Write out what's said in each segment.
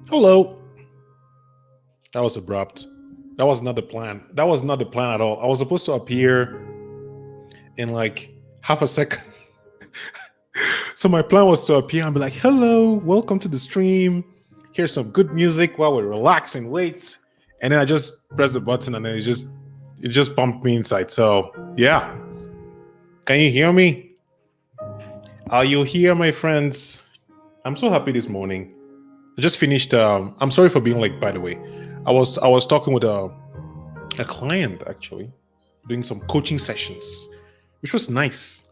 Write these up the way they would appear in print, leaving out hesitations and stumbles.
Hello. That was abrupt. That was not the plan. That was not the plan at all. I was supposed to appear in like half a second. So my plan was to appear and be like, hello, welcome to the stream. Here's some good music while we relax and wait. And then I just press the button and then it just pumped me inside. So yeah. Can you hear me? Are you here, my friends? I'm so happy this morning. I just finished. I'm sorry for being late, by the way. I was talking with a client actually, doing some coaching sessions, which was nice.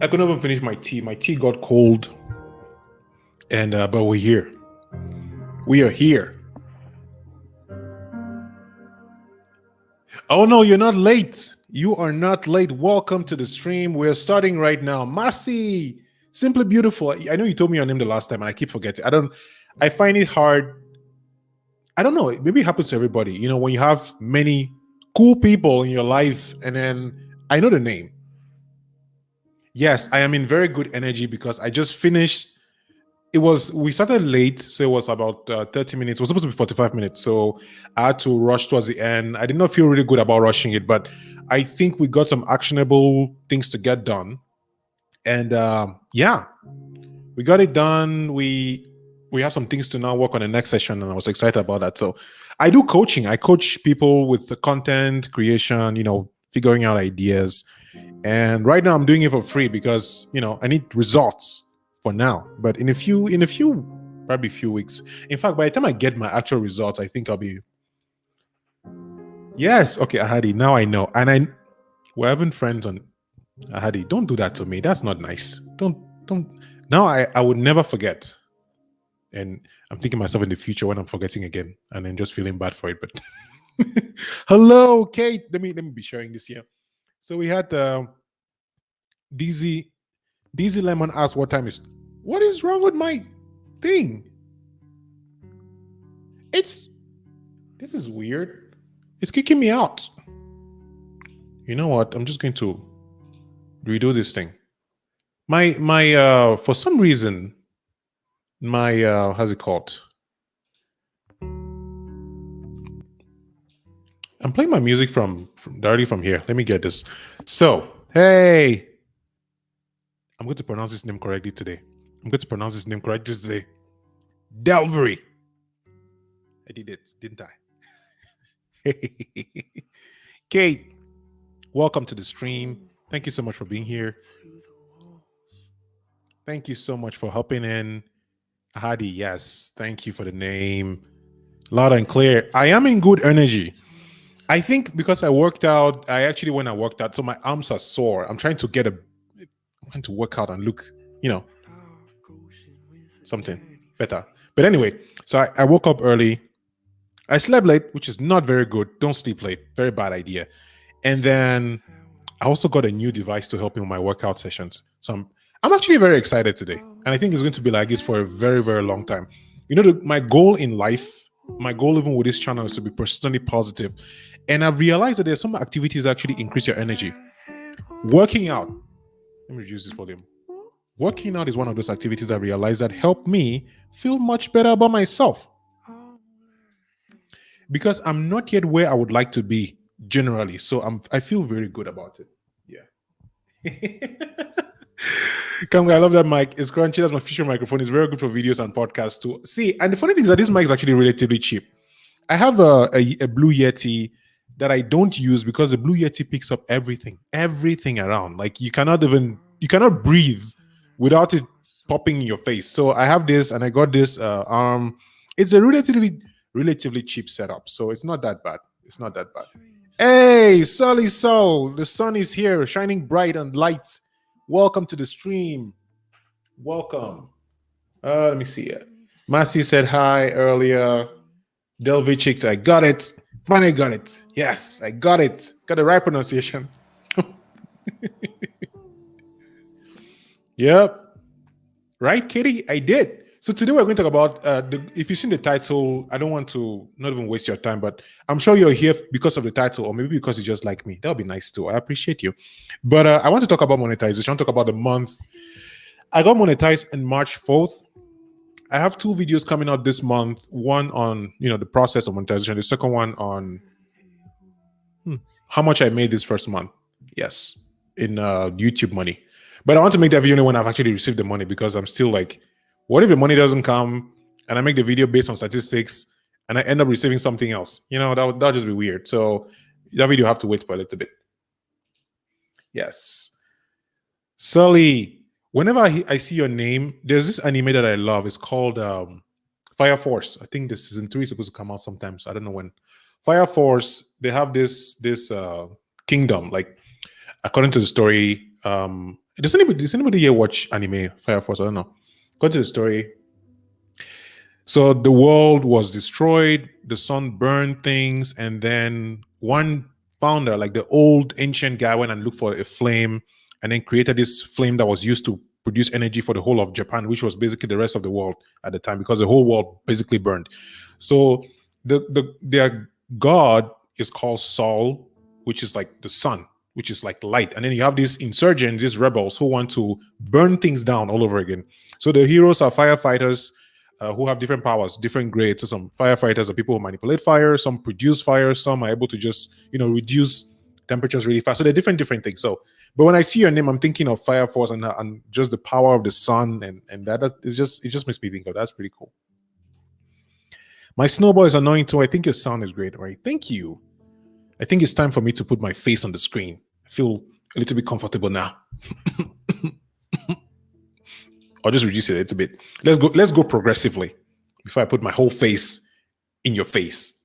I couldn't even finish my tea. My tea got cold, and but we're here. We are here. Oh no, you're not late. You are not late. Welcome to the stream. We're starting right now. Masi, simply beautiful. I know you told me your name the last time, and I keep forgetting. I find it hard. I don't know. Maybe it happens to everybody. You know, when you have many cool people in your life, and then I know the name. Yes, I am in very good energy because I just finished. We started late, so it was about 30 minutes. It was supposed to be 45 minutes, so I had to rush towards the end. I did not feel really good about rushing it, but I think we got some actionable things to get done. And yeah, we got it done. We have some things to now work on the next session, and I was excited about that. So I do coaching. I coach people with the content creation, figuring out ideas. And right now I'm doing it for free because, I need results for now. But in a few probably few weeks. In fact, by the time I get my actual results, I think I'll be. Yes, okay, Ahadi, now I know. And we're having friends on Ahadi. Don't do that to me. That's not nice. Don't. Now I would never forget. And I'm thinking myself in the future when I'm forgetting again and then just feeling bad for it. But hello, Kate. Let me be sharing this here. So we had DZ Lemon asked what is wrong with my thing? This is weird. It's kicking me out. You know what? I'm just going to redo this thing. My for some reason, my how's it called? I'm playing my music from directly from here. Let me get this. So, hey, I'm going to pronounce this name correctly today. Delvery. I did it, didn't I? Kate, welcome to the stream. Thank you so much for being here. Thank you so much for hopping in. Hadi, yes. Thank you for the name. Loud and clear. I am in good energy. I think because I worked out, when I worked out, so my arms are sore. I'm trying to work out and look, something better. But anyway, so I woke up early. I slept late, which is not very good. Don't sleep late. Very bad idea. And then I also got a new device to help me with my workout sessions. So I'm actually very excited today. And I think it's going to be like this for a very, very long time. My goal in life, my goal even with this channel is to be persistently positive. And I've realized that there's some activities that actually increase your energy. Working out. Let me reduce this volume. Working out is one of those activities I realized that help me feel much better about myself. Because I'm not yet where I would like to be generally. So I feel very good about it. Yeah. Kamga, I love that mic. It's crunchy. That's my future microphone. It's very good for videos and podcasts too. See, and the funny thing is that this mic is actually relatively cheap. I have a Blue Yeti that I don't use because the Blue Yeti picks up everything around. Like you cannot breathe without it popping in your face. So I have this, and I got this arm. It's a relatively cheap setup, so it's not that bad. Hey, Sully Soul, the sun is here, shining bright and light. Welcome to the stream. Welcome. Let me see it. Masi said hi earlier. Delvi Chicks, I got it. Finally got it. Yes, I got it. Got the right pronunciation. Yep. Right, Katie? I did. So today we're going to talk about, if you've seen the title, I don't want to not even waste your time, but I'm sure you're here because of the title or maybe because you just like me. That would be nice too. I appreciate you. But I want to talk about monetization. I want to talk about the month. I got monetized in March 4th. I have 2 videos coming out this month. One on, the process of monetization. The second one on how much I made this first month. Yes, in YouTube money. But I want to make that video only when I've actually received the money, because I'm still like, what if the money doesn't come and I make the video based on statistics and I end up receiving something else? That'll just be weird. So that video have to wait for a little bit. Yes. Sully, whenever I see your name, there's this anime that I love. It's called Fire Force. I think the season 3 is supposed to come out sometimes. I don't know when. Fire Force, they have this kingdom. Like, according to the story, does anybody here watch anime Fire Force? I don't know. According to the story, so the world was destroyed, the sun burned things, and then one founder, like the old ancient guy, went and looked for a flame and then created this flame that was used to produce energy for the whole of Japan, which was basically the rest of the world at the time, because the whole world basically burned. So their god is called Sol, which is like the sun, which is like light. And then you have these insurgents, these rebels who want to burn things down all over again. So the heroes are firefighters who have different powers, different grades. So some firefighters are people who manipulate fire, some produce fire, some are able to just, reduce temperatures really fast. So they're different things. So, but when I see your name, I'm thinking of Fire Force and just the power of the sun, and it just makes me think of that's pretty cool. My snowball is annoying too. I think your sound is great, right? Thank you. I think it's time for me to put my face on the screen. I feel a little bit comfortable now. I'll just reduce it a little bit. Let's go progressively before I put my whole face in your face.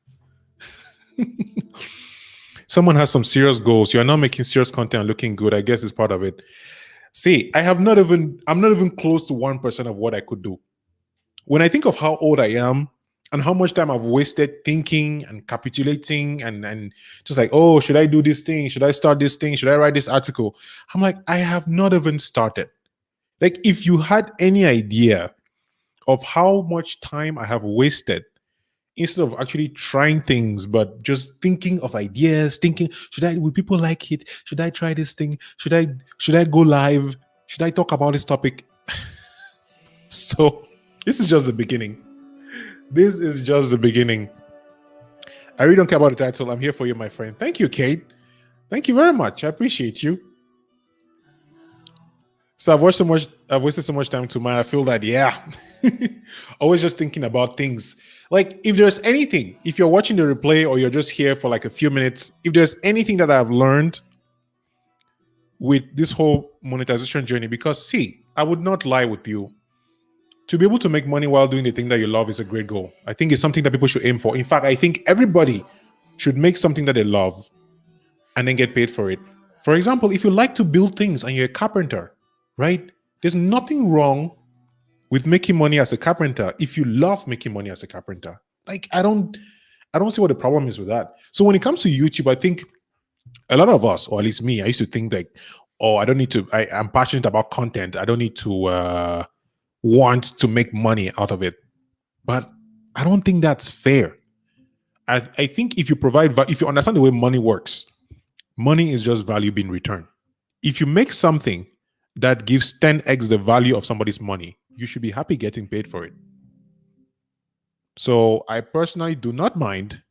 Someone has some serious goals. You are not making serious content and looking good. I guess it's part of it. See, I'm not even close to 1% of what I could do. When I think of how old I am and how much time I've wasted thinking and capitulating and just like, oh, should I do this thing? Should I start this thing? Should I write this article? I'm like, I have not even started. Like, if you had any idea of how much time I have wasted instead of actually trying things, but just thinking of ideas, thinking, will people like it? Should I try this thing? Should I go live? Should I talk about this topic? So this is just the beginning. This is just the beginning. I really don't care about the title. I'm here for you, my friend. Thank you, Kate. Thank you very much. I appreciate you. So I've wasted so much time to I feel that, yeah. Always just thinking about things. Like, if there's anything, if you're watching the replay or you're just here for like a few minutes, if there's anything that I've learned with this whole monetization journey, because see, I would not lie with you. To be able to make money while doing the thing that you love is a great goal. I think it's something that people should aim for. In fact, I think everybody should make something that they love and then get paid for it. For example, if you like to build things and you're a carpenter, right? There's nothing wrong with making money as a carpenter if you love making money as a carpenter. Like, I don't see what the problem is with that. So when it comes to YouTube, I think a lot of us, or at least me, I used to think like, oh, I'm passionate about content. I don't need to want to make money out of it. But I don't think that's fair. I think if you understand the way money works, money is just value being returned. If you make something that gives 10x the value of somebody's money, you should be happy getting paid for it. So I personally do not mind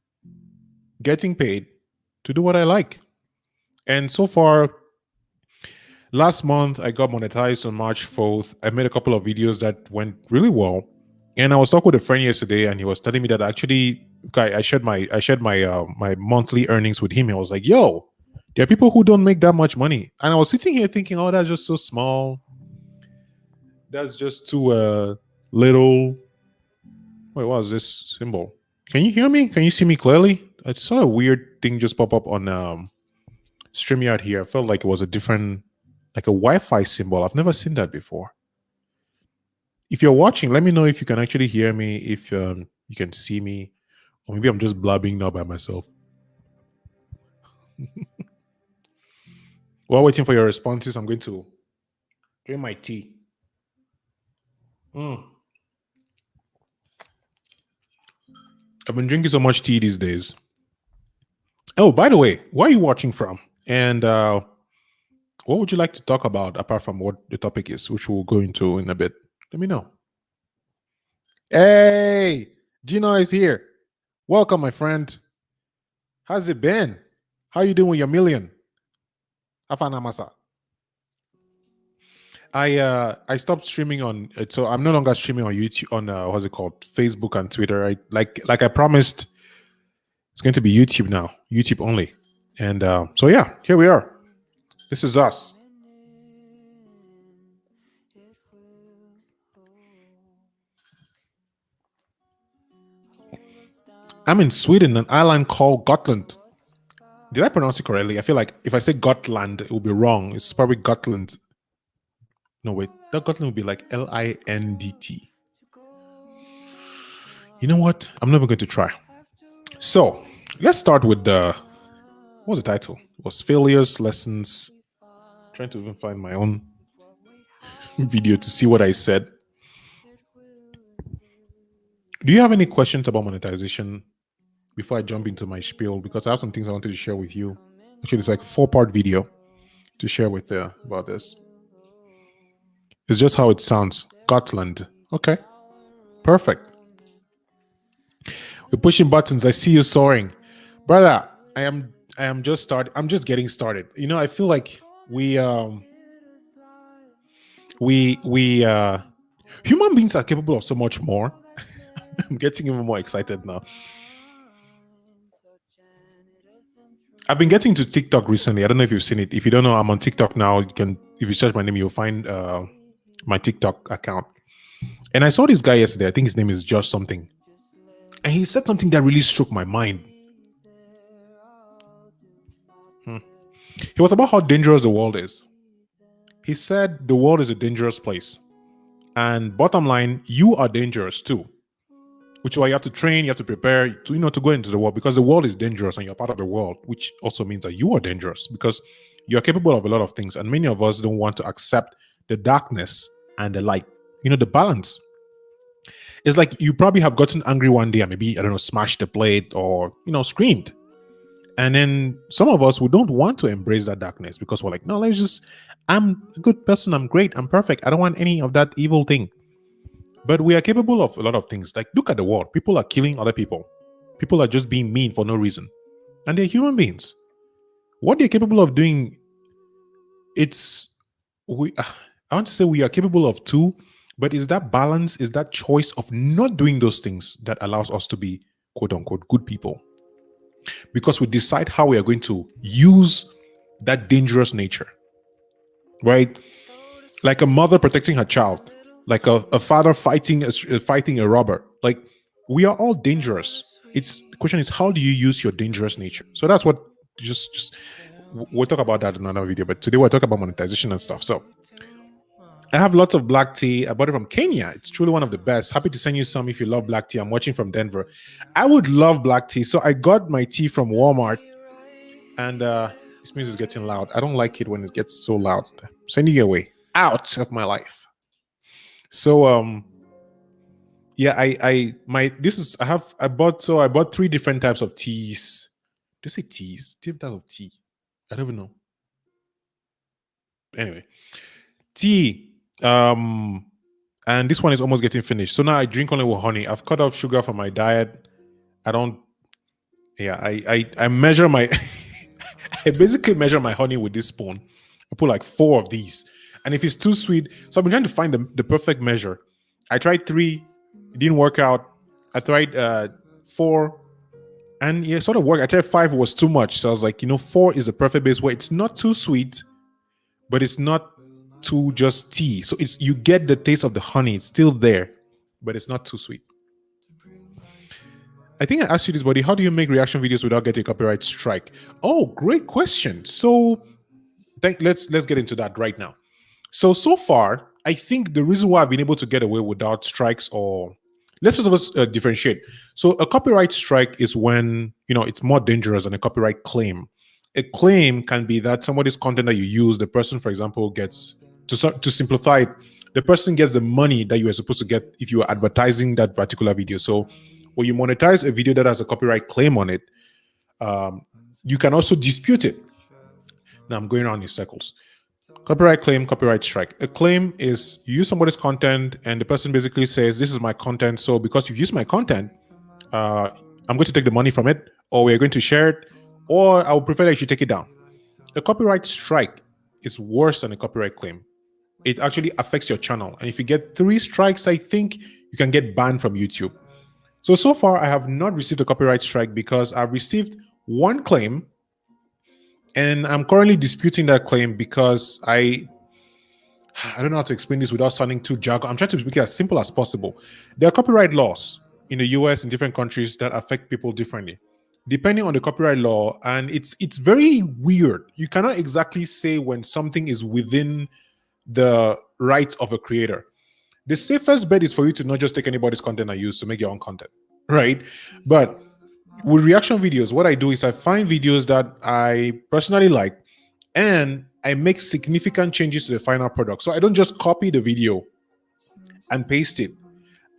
getting paid to do what I like. And so far, last month, I got monetized on March 4th. I made a couple of videos that went really well. And I was talking with a friend yesterday, and he was telling me that actually, I shared my monthly earnings with him. I was like, yo, there are people who don't make that much money. And I was sitting here thinking, oh, that's just so small. That's just too little. Wait, what is this symbol? Can you hear me? Can you see me clearly? I saw a weird thing just pop up on StreamYard here. I felt like it was a different, like a Wi-Fi symbol. I've never seen that before. If you're watching, let me know if you can actually hear me, if you can see me, or maybe I'm just blabbing now by myself. While waiting for your responses, I'm going to drink my tea. I've been drinking so much tea these days. Oh, by the way, where are you watching from? And What would you like to talk about apart from what the topic is, which we'll go into in a bit? Let me know. Hey, Gino is here. Welcome, my friend. How's it been? How you doing with your million? Afana Masa. I stopped streaming on it, so I'm no longer streaming on YouTube on what's it called, Facebook and Twitter. I like I promised, it's going to be YouTube now, YouTube only. And so yeah, here we are. This is us. I'm in Sweden, an island called Gotland. Did I pronounce it correctly? I feel like if I say Gotland, it will be wrong. It's probably Gotland. No, wait. That Gotland would be like Lindt. You know what? I'm never going to try. So let's start with what was the title? It was Failures, Lessons. I'm trying to even find my own video to see what I said. Do you have any questions about monetization before I jump into my spiel? Because I have some things I wanted to share with you. Actually, it's like a 4-part video to share with about this. It's just how it sounds. Gotland. Okay. Perfect. We're pushing buttons. I see you soaring. Brother, I am just started. I'm just getting started. You know, I feel like we human beings are capable of so much more. I'm getting even more excited now. I've been getting to TikTok recently. I don't know if you've seen it. If you don't know, I'm on TikTok now. You can, if you search my name, you'll find my TikTok account. And I saw this guy yesterday. I think his name is Josh something. And he said something that really struck my mind. It was about how dangerous the world is. He said the world is a dangerous place. And bottom line, you are dangerous too. Which is why you have to train, you have to prepare to, to go into the world, because the world is dangerous and you're part of the world, which also means that you are dangerous because you're capable of a lot of things. And many of us don't want to accept the darkness and the light, the balance. It's like you probably have gotten angry one day and maybe, I don't know, smashed the plate or, screamed. And then some of us, we don't want to embrace that darkness because we're like, no, I'm a good person. I'm great. I'm perfect. I don't want any of that evil thing. But we are capable of a lot of things. Like, look at the world. People are killing other people. People are just being mean for no reason. And they're human beings. What they're capable of doing, I want to say we are capable of too, but is that balance, is that choice of not doing those things that allows us to be, quote unquote, good people. Because we decide how we are going to use that dangerous nature, right? Like a mother protecting her child, like a father fighting a robber. Like, we are all dangerous. The question is, how do you use your dangerous nature? So that's what we'll talk about that in another video. But today we'll talk about monetization and stuff. So I have lots of black tea. I bought it from Kenya. It's truly one of the best. Happy to send you some if you love black tea. I'm watching from Denver. I would love black tea. So I got my tea from Walmart. And this music is getting loud. I don't like it when it gets so loud. I'm sending you away. Out of my life. So yeah, I bought 3 different types of teas. Do you say teas? Different type of tea. I don't even know. Anyway, tea. And this one is almost getting finished. So now I drink only with honey. I've cut off sugar from my diet. I measure my I basically measure my honey with this spoon. I put like 4 of these. And if it's too sweet, so I've been trying to find the perfect measure. I tried 3, it didn't work out. I tried 4, and it sort of worked. I tried 5, it was too much. So I was like, 4 is the perfect base where it's not too sweet, but it's not too just tea. So you get the taste of the honey. It's still there, but it's not too sweet. I think I asked you this, buddy. How do you make reaction videos without getting a copyright strike? Oh, great question. So let's get into that right now. So far, I think the reason why I've been able to get away without strikes, or let's first of all differentiate. So a copyright strike is when, it's more dangerous than a copyright claim. A claim can be that somebody's content that you use, the person, for example, gets, to simplify it, the person gets the money that you were supposed to get if you were advertising that particular video. So when you monetize a video that has a copyright claim on it, you can also dispute it. Now I'm going around in circles. Copyright claim, copyright strike. A claim is you use somebody's content and the person basically says, this is my content. So because you've used my content, I'm going to take the money from it, or we're going to share it, or I would prefer that you should take it down. A copyright strike is worse than a copyright claim. It actually affects your channel. And if you get 3 strikes, I think you can get banned from YouTube. So far, I have not received a copyright strike because I've received 1 claim and I'm currently disputing that claim because I don't know how to explain this without sounding too jargon. I'm trying to make it as simple as possible. There are copyright laws in the US and different countries that affect people differently, depending on the copyright law. And it's very weird. You cannot exactly say when something is within the rights of a creator. The safest bet is for you to not just take anybody's content and use to make your own content, right? But with reaction videos, what I do is I find videos that I personally like and I make significant changes to the final product. So I don't just copy the video and paste it.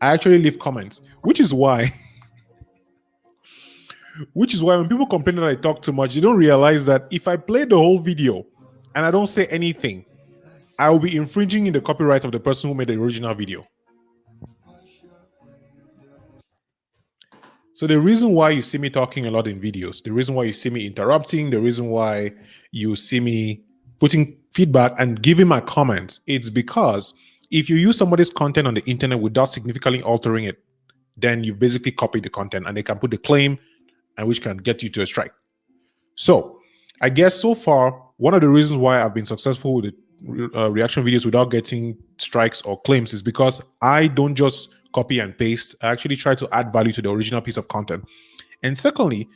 I actually leave comments, which is why when people complain that I talk too much, they don't realize that if I play the whole video and I don't say anything, I will be infringing in the copyright of the person who made the original video. So the reason why you see me talking a lot in videos, the reason why you see me interrupting, the reason why you see me putting feedback and giving my comments, it's because if you use somebody's content on the internet without significantly altering it, then you've basically copied the content and they can put the claim and which can get you to a strike. So I guess so far, one of the reasons why I've been successful with the reaction videos without getting strikes or claims is because I don't just copy and paste. I actually try to add value to the original piece of content. And secondly,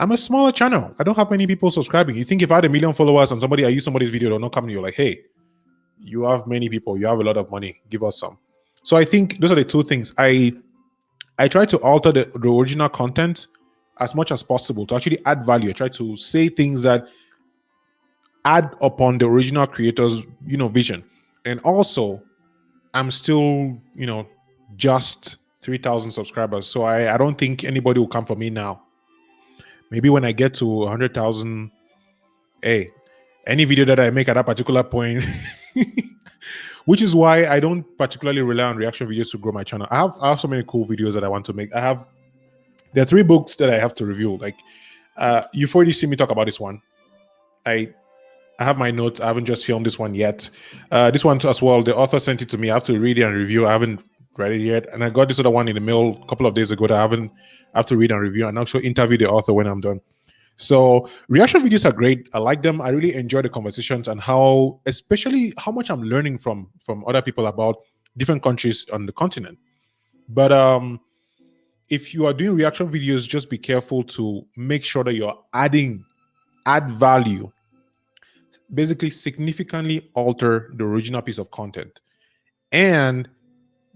I'm a smaller channel. I don't have many people subscribing. You think if I had 1 million followers and I use somebody's video, they'll not come to you like, hey, you have many people, you have a lot of money, give us some. So I think those are the 2 things. I try to alter the original content as much as possible to actually add value. I try to say things that add upon the original creator's, vision. And also, I'm still, just 3,000 subscribers. So I don't think anybody will come for me now. Maybe when I get to 100,000, hey, any video that I make at that particular point, which is why I don't particularly rely on reaction videos to grow my channel. I have so many cool videos that I want to make. There are 3 books that I have to review. Like, you've already seen me talk about this one. I have my notes. I haven't just filmed this one yet. This one as well, the author sent it to me. I have to read it and review. I haven't read it yet. And I got this other one in the mail a couple of days ago that I have to read and review and actually interview the author when I'm done. So reaction videos are great. I like them. I really enjoy the conversations and especially how much I'm learning from other people about different countries on the continent. But if you are doing reaction videos, just be careful to make sure that you're add value. Basically, significantly alter the original piece of content. And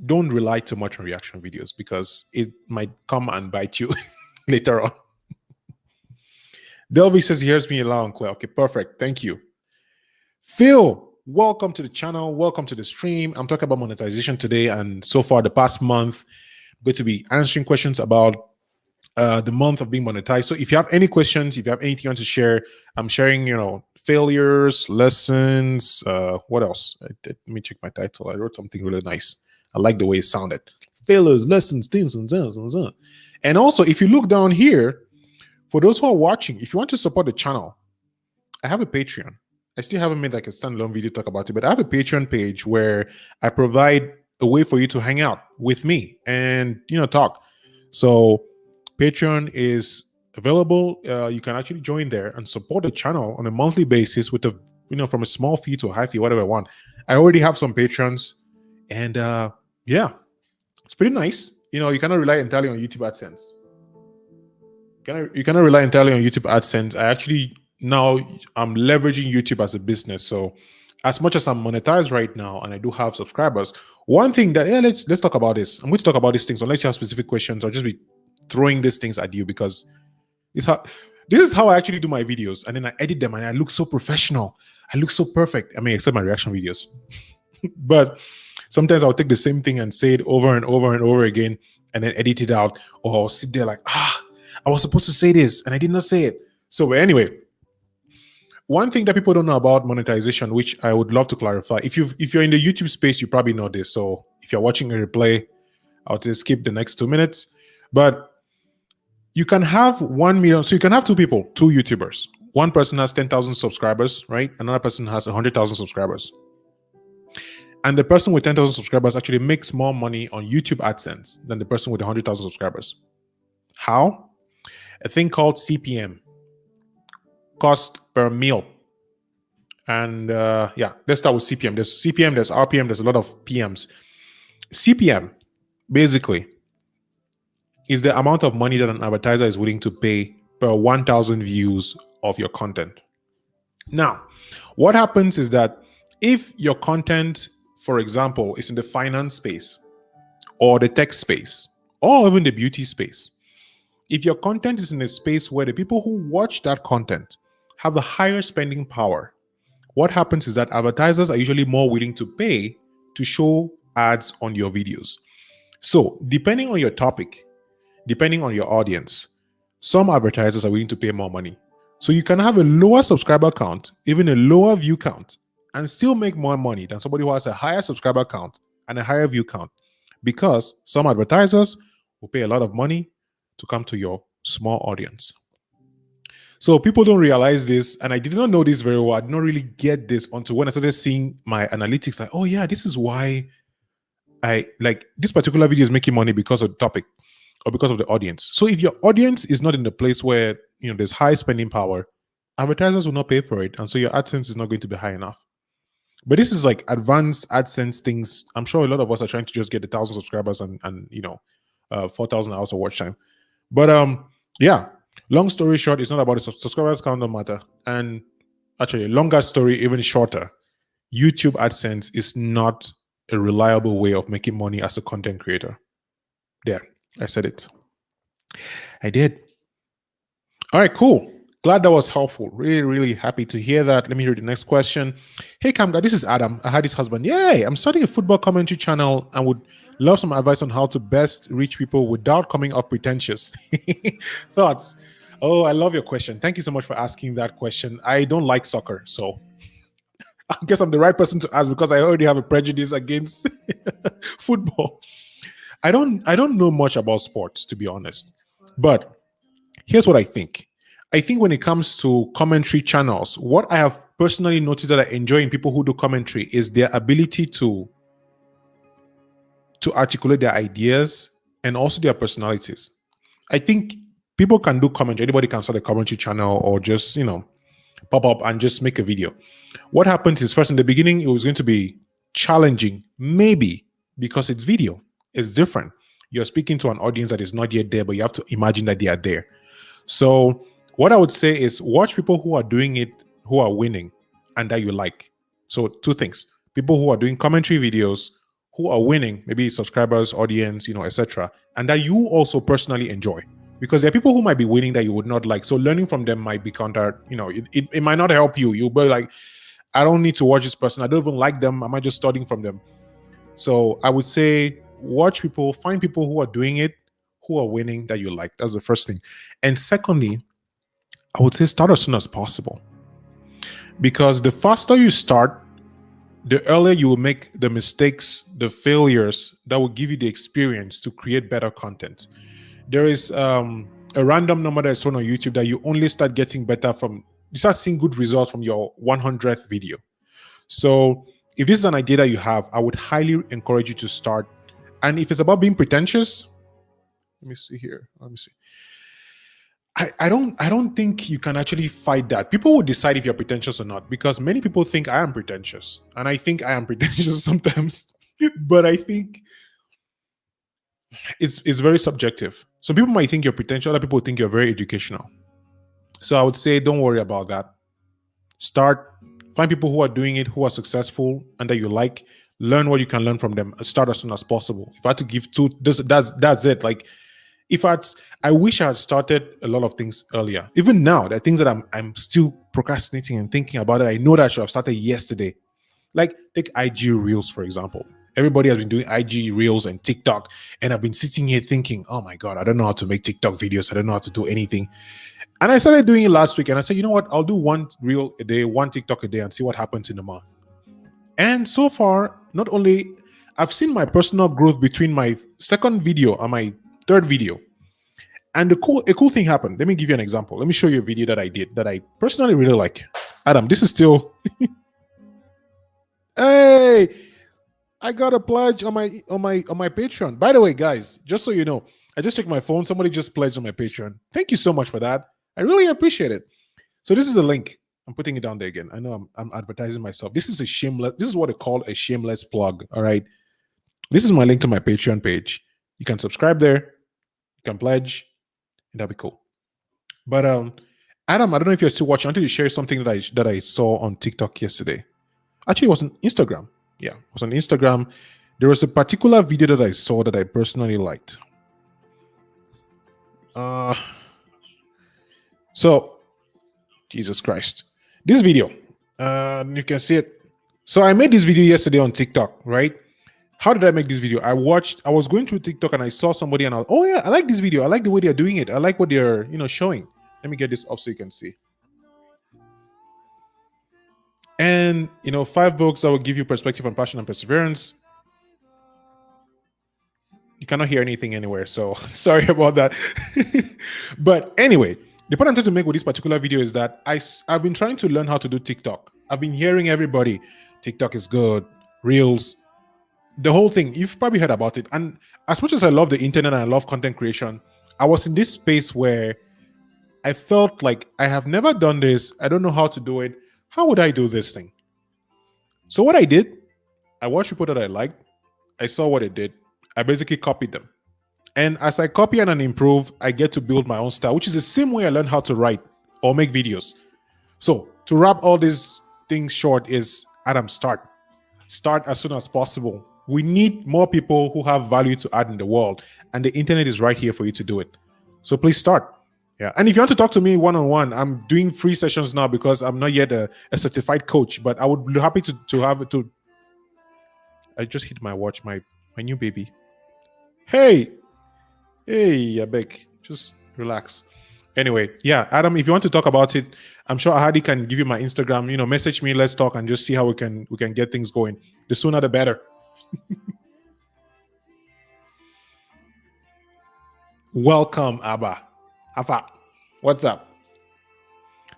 don't rely too much on reaction videos because it might come and bite you later on. Delvi says he hears me loud and clear. Okay, perfect. Thank you. Phil, welcome to the channel. Welcome to the stream. I'm talking about monetization today. And so far, the past month, I'm going to be answering questions about the month of being monetized. So if you have any questions, if you have anything you want to share, I'm sharing, failures, lessons, what else? Let me check my title. I wrote something really nice. I like the way it sounded. Failures, lessons, things, and also, if you look down here, for those who are watching, if you want to support the channel, I have a Patreon. I still haven't made like a standalone video talk about it, but I have a Patreon page where I provide a way for you to hang out with me and, talk. So Patreon is available. You can actually join there and support the channel on a monthly basis with from a small fee to a high fee, whatever I want. I already have some patrons, and yeah, it's pretty nice. You cannot rely entirely on YouTube AdSense. You cannot rely entirely on YouTube AdSense. I'm leveraging YouTube as a business. So as much as I'm monetized right now and I do have subscribers, one thing that let's talk about this. I'm going to talk about these things unless you have specific questions. I'll just be throwing these things at you because this is how I actually do my videos, and then I edit them and I look so professional. I look so perfect. I mean, except my reaction videos. But sometimes I'll take the same thing and say it over and over and over again and then edit it out, or I'll sit there like, I was supposed to say this and I did not say it. So anyway, one thing that people don't know about monetization, which I would love to clarify, if you're in the YouTube space, you probably know this. So if you're watching a replay, I would say skip the next 2 minutes. But you can have 1 million. So you can have two people, two YouTubers. One person has 10,000 subscribers, right? Another person has 100,000 subscribers. And the person with 10,000 subscribers actually makes more money on YouTube AdSense than the person with 100,000 subscribers. How? A thing called CPM, cost per mil. And yeah, let's start with CPM. There's CPM, there's RPM, there's a lot of PMs. CPM, basically, is the amount of money that an advertiser is willing to pay per 1,000 views of your content. Now, what happens is that if your content, for example, is in the finance space or the tech space or even the beauty space, if your content is in a space where the people who watch that content have a higher spending power, what happens is that advertisers are usually more willing to pay to show ads on your videos. So depending on your topic, depending on your audience, some advertisers are willing to pay more money. So you can have a lower subscriber count, even a lower view count, and still make more money than somebody who has a higher subscriber count and a higher view count, because some advertisers will pay a lot of money to come to your small audience. So people don't realize this, and I did not know this very well. I did not really get this until when I started seeing my analytics, like, oh yeah, this is why I like this particular video is making money because of the topic or because of the audience. So if your audience is not in the place where there's high spending power, advertisers will not pay for it, and so your AdSense is not going to be high enough. But this is like advanced AdSense things. I'm sure a lot of us are trying to just get 1,000 subscribers and 4,000 hours of watch time. But yeah, long story short, it's not about the subscribers count, don't matter. And actually, longer story, even shorter, YouTube AdSense is not a reliable way of making money as a content creator. There, I said it. I did. All right, cool. Glad that was helpful. Really, really happy to hear that. Let me hear the next question. Hey, Kamga, this is Adam. I had his husband. Yay! I'm starting a football commentary channel and would love some advice on how to best reach people without coming off pretentious. Thoughts? Oh, I love your question. Thank you so much for asking that question. I don't like soccer, so I guess I'm the right person to ask because I already have a prejudice against football. I don't know much about sports, to be honest. But here's what I think. I think when it comes to commentary channels, what I have personally noticed that I enjoy in people who do commentary is their ability to articulate their ideas and also their personalities. I think people can do commentary. Anybody can start a commentary channel or just, pop up and just make a video. What happens is, first, in the beginning, it was going to be challenging, maybe because it's video. It's different. You're speaking to an audience that is not yet there, but you have to imagine that they are there. So what I would say is watch people who are doing it, who are winning, and that you like. So two things. People who are doing commentary videos, who are winning, maybe subscribers, audience, etc., and that you also personally enjoy. Because there are people who might be winning that you would not like. So learning from them might be counter, it might not help you. You'll be like, I don't need to watch this person. I don't even like them. Am I just studying from them? So I would say watch people, find people who are doing it, who are winning that you like. That's the first thing. And secondly, I would say start as soon as possible. Because the faster you start, the earlier you will make the mistakes, the failures that will give you the experience to create better content. There is a random number that is shown on YouTube that you only start getting better from, you start seeing good results from your 100th video. So if this is an idea that you have, I would highly encourage you to start. And if it's about being pretentious, let me see here. Let me see. I don't think you can actually fight that. People will decide if you're pretentious or not, because many people think I am pretentious, and I think I am pretentious sometimes. But I think it's very subjective. Some people might think you're pretentious, other people think you're very educational. So I would say don't worry about that. Start, find people who are doing it, who are successful, and that you like. Learn what you can learn from them. Start as soon as possible. If I had to give two, that's it. Like, I wish I had started a lot of things earlier. Even now, there are things that I'm still procrastinating and thinking about it. I know that I should have started yesterday. Like, take IG Reels, for example. Everybody has been doing IG Reels and TikTok, and I've been sitting here thinking, oh my God, I don't know how to make TikTok videos. I don't know how to do anything. And I started doing it last week, and I said, you know what? I'll do one Reel a day, one TikTok a day, and see what happens in a month. And so far, not only I've seen my personal growth between my second video and my third video. And a cool thing happened. Let me give you an example. Let me show you a video that I did that I personally really like. Adam, this is still hey, I got a pledge on my Patreon. By the way, guys, just so you know, I just checked my phone. Somebody just pledged on my Patreon. Thank you so much for that. I really appreciate it. So this is a link. I'm putting it down there again. I know I'm advertising myself. This is a shameless. This is what they call a shameless plug. All right. This is my link to my Patreon page. You can subscribe there. You can pledge. And that'd be cool. But Adam, I don't know if you're still watching. I wanted to share something that I saw on TikTok yesterday. Actually, it was on Instagram. Yeah, it was on Instagram. There was a particular video that I saw that I personally liked. So, Jesus Christ. This video, you can see it. So I made this video yesterday on TikTok, right? How did I make this video? I was going through TikTok and I saw somebody and I was, oh yeah, I like this video. I like the way they're doing it. I like what they're, showing. Let me get this up so you can see. And, 5 books that will give you perspective on passion and perseverance. You cannot hear anything anywhere, so sorry about that. But anyway, the point I'm trying to make with this particular video is that I've been trying to learn how to do TikTok. I've been hearing everybody, TikTok is good, Reels, the whole thing. You've probably heard about it. And as much as I love the internet and I love content creation, I was in this space where I felt like I have never done this. I don't know how to do it. How would I do this thing? So what I did, I watched people that I liked. I saw what it did. I basically copied them. And as I copy and improve, I get to build my own style, which is the same way I learned how to write or make videos. So to wrap all these things short is, Adam, start. Start as soon as possible. We need more people who have value to add in the world. And the internet is right here for you to do it. So please start. Yeah. And if you want to talk to me one-on-one, I'm doing free sessions now because I'm not yet a certified coach, but I would be happy to have it to. I just hit my watch, my new baby. Hey, I beg, just relax. Anyway, yeah, Adam, if you want to talk about it, I'm sure Ahadi can give you my Instagram, message me, let's talk and just see how we can get things going. The sooner the better. Welcome, Abba. Afa, what's up?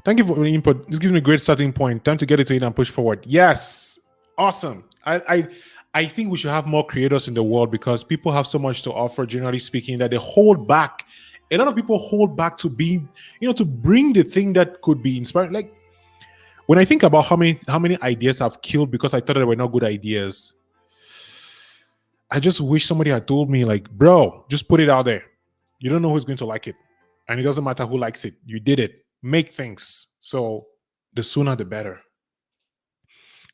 Thank you for your input. This gives me a great starting point. Time to get it to it and push forward. Yes, awesome. I think we should have more creators in the world because people have so much to offer, generally speaking, that they hold back. A lot of people hold back to be, to bring the thing that could be inspiring. Like when I think about how many ideas I've killed because I thought they were not good ideas, I just wish somebody had told me, like, bro, just put it out there. You don't know who's going to like it. And it doesn't matter who likes it. You did it. Make things. So the sooner the better.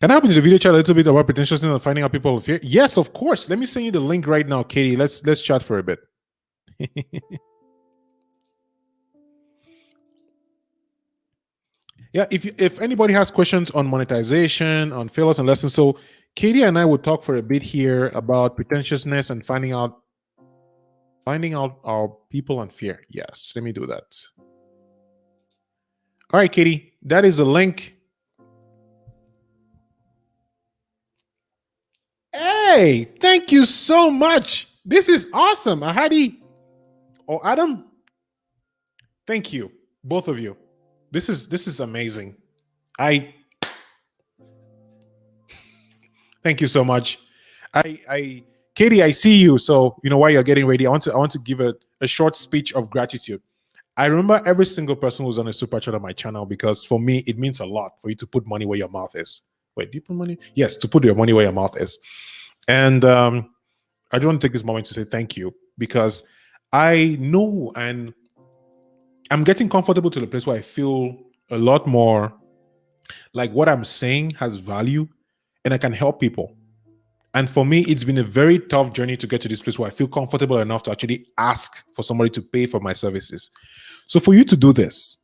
Can I help you to the video chat a little bit about pretentiousness and finding out people of fear? Yes, of course. Let me send you the link right now, Katie. Let's chat for a bit. Yeah, if anybody has questions on monetization, on failures and lessons, so Katie and I will talk for a bit here about pretentiousness and finding out our people and fear. Yes, let me do that. All right, Katie, that is a link. Hey, thank you so much. This is awesome. Ahadi or Adam, thank you, both of you. This is amazing. Thank you so much. Katie, I see you. So while you're getting ready, I want to give a short speech of gratitude. I remember every single person who's on a super chat on my channel because for me it means a lot for you to put money where your mouth is. Wait, do you put money? Yes, to put your money where your mouth is. And I just want to take this moment to say thank you because I know and I'm getting comfortable to the place where I feel a lot more like what I'm saying has value and I can help people. And for me, it's been a very tough journey to get to this place where I feel comfortable enough to actually ask for somebody to pay for my services. So for you to do this,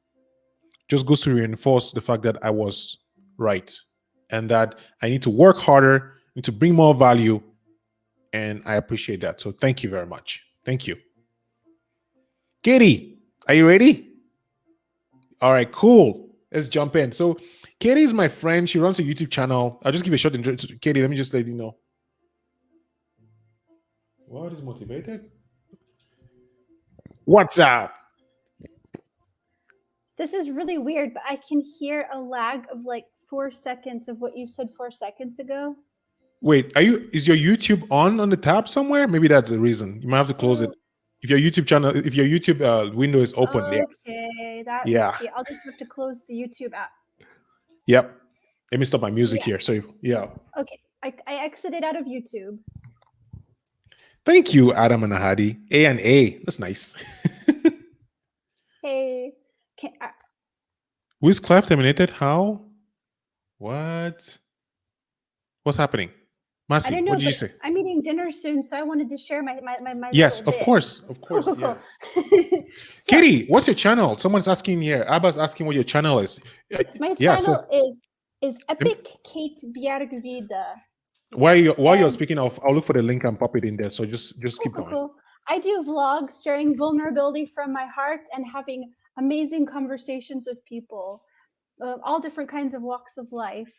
just goes to reinforce the fact that I was right and that I need to work harder, need to bring more value, and I appreciate that. So thank you very much. Thank you. Katie, are you ready? All right, cool. Let's jump in. So Katie is my friend. She runs a YouTube channel. I'll just give a short intro to Katie. Let me just let you know. What is motivated? What's up? This is really weird, but I can hear a lag of like 4 seconds of what you said 4 seconds ago. Wait, is your YouTube on the tab somewhere? Maybe that's the reason. You might have to close it. If your YouTube channel, if your YouTube window is open. Okay, that must be. I'll just have to close the YouTube app. Yep. Let me stop my music here. So yeah. Okay, I exited out of YouTube. Thank you, Adam and Ahadi. A and A. That's nice. Hey. Who is Clef terminated? How? What? What's happening? Masi, I don't know, what did you say? I'm eating dinner soon, so I wanted to share my Yes, of course. Yeah. So, Katie, what's your channel? Someone's asking here. Abba's asking what your channel is. My channel is Epic Kate Bjergvida. While you're speaking, I'll look for the link and pop it in there. So just keep going. Cool. I do vlogs sharing vulnerability from my heart and having amazing conversations with people, all different kinds of walks of life.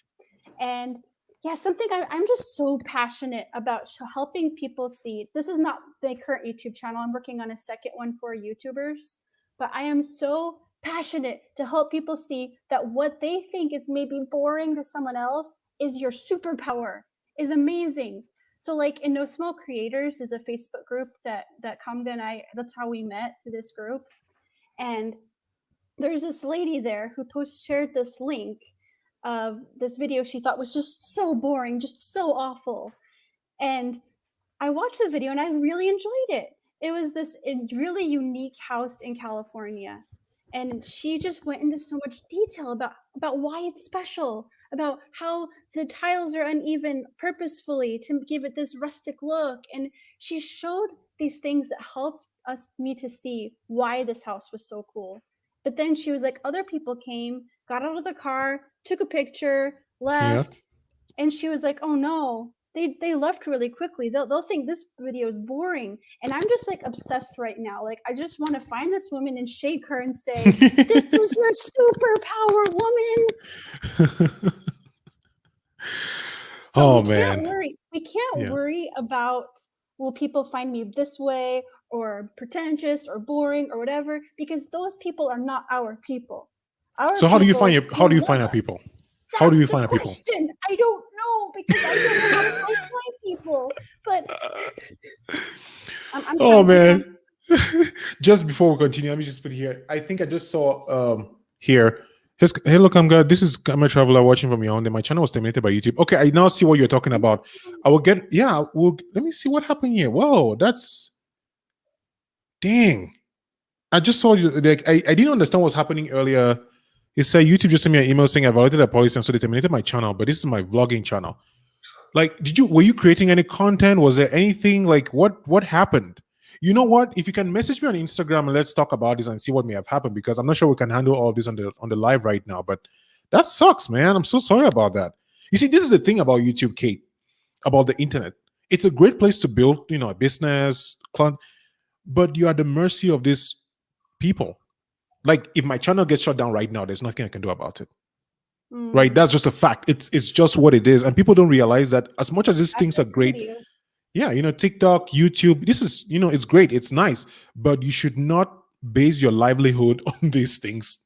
And yeah, something I'm just so passionate about helping people see. This is not my current YouTube channel. I'm working on a second one for YouTubers, but I am so passionate to help people see that what they think is maybe boring to someone else is your superpower, is amazing. So like in No Small Creators is a Facebook group that Kamga and I, that's how we met, through this group. And there's this lady there who shared this link of this video she thought was just so boring, just so awful. And I watched the video and I really enjoyed it. It was this really unique house in California. And she just went into so much detail about why it's special, about how the tiles are uneven purposefully to give it this rustic look. And she showed these things that helped me to see why this house was so cool. But then she was like, other people came, got out of the car, took a picture, left. Yeah. And she was like, oh no, they left really quickly. They'll think this video is boring. And I'm just like obsessed right now. Like, I just want to find this woman and shake her and say, this is your superpower, woman. So we can't worry about, will people find me this way or pretentious or boring or whatever, because those people are not our people. So how do you find our people? How do you find our people? I don't know, because I don't know how to find people. But oh man! Just before we continue, let me just put here. I think I just saw here. Hello, Kamga. This is Kamga Traveler watching from Yaoundé. My channel was terminated by YouTube. Okay, I now see what you're talking about. I will get. Yeah, let me see what happened here. Whoa, that's. Dang. I just saw you. Like, I didn't understand what was happening earlier. It said YouTube just sent me an email saying I violated a policy and so they terminated my channel, but this is my vlogging channel. Like, were you creating any content? Was there anything like what happened? You know what? If you can message me on Instagram and let's talk about this and see what may have happened, because I'm not sure we can handle all of this on the live right now. But that sucks, man. I'm so sorry about that. You see, this is the thing about YouTube, Kate, about the internet. It's a great place to build, a business, but you are at the mercy of these people. Like, if my channel gets shut down right now, there's nothing I can do about it. Right? That's just a fact. It's just what it is. And people don't realize that as much as these things are great, TikTok, YouTube, this is, it's great. It's nice. But you should not base your livelihood on these things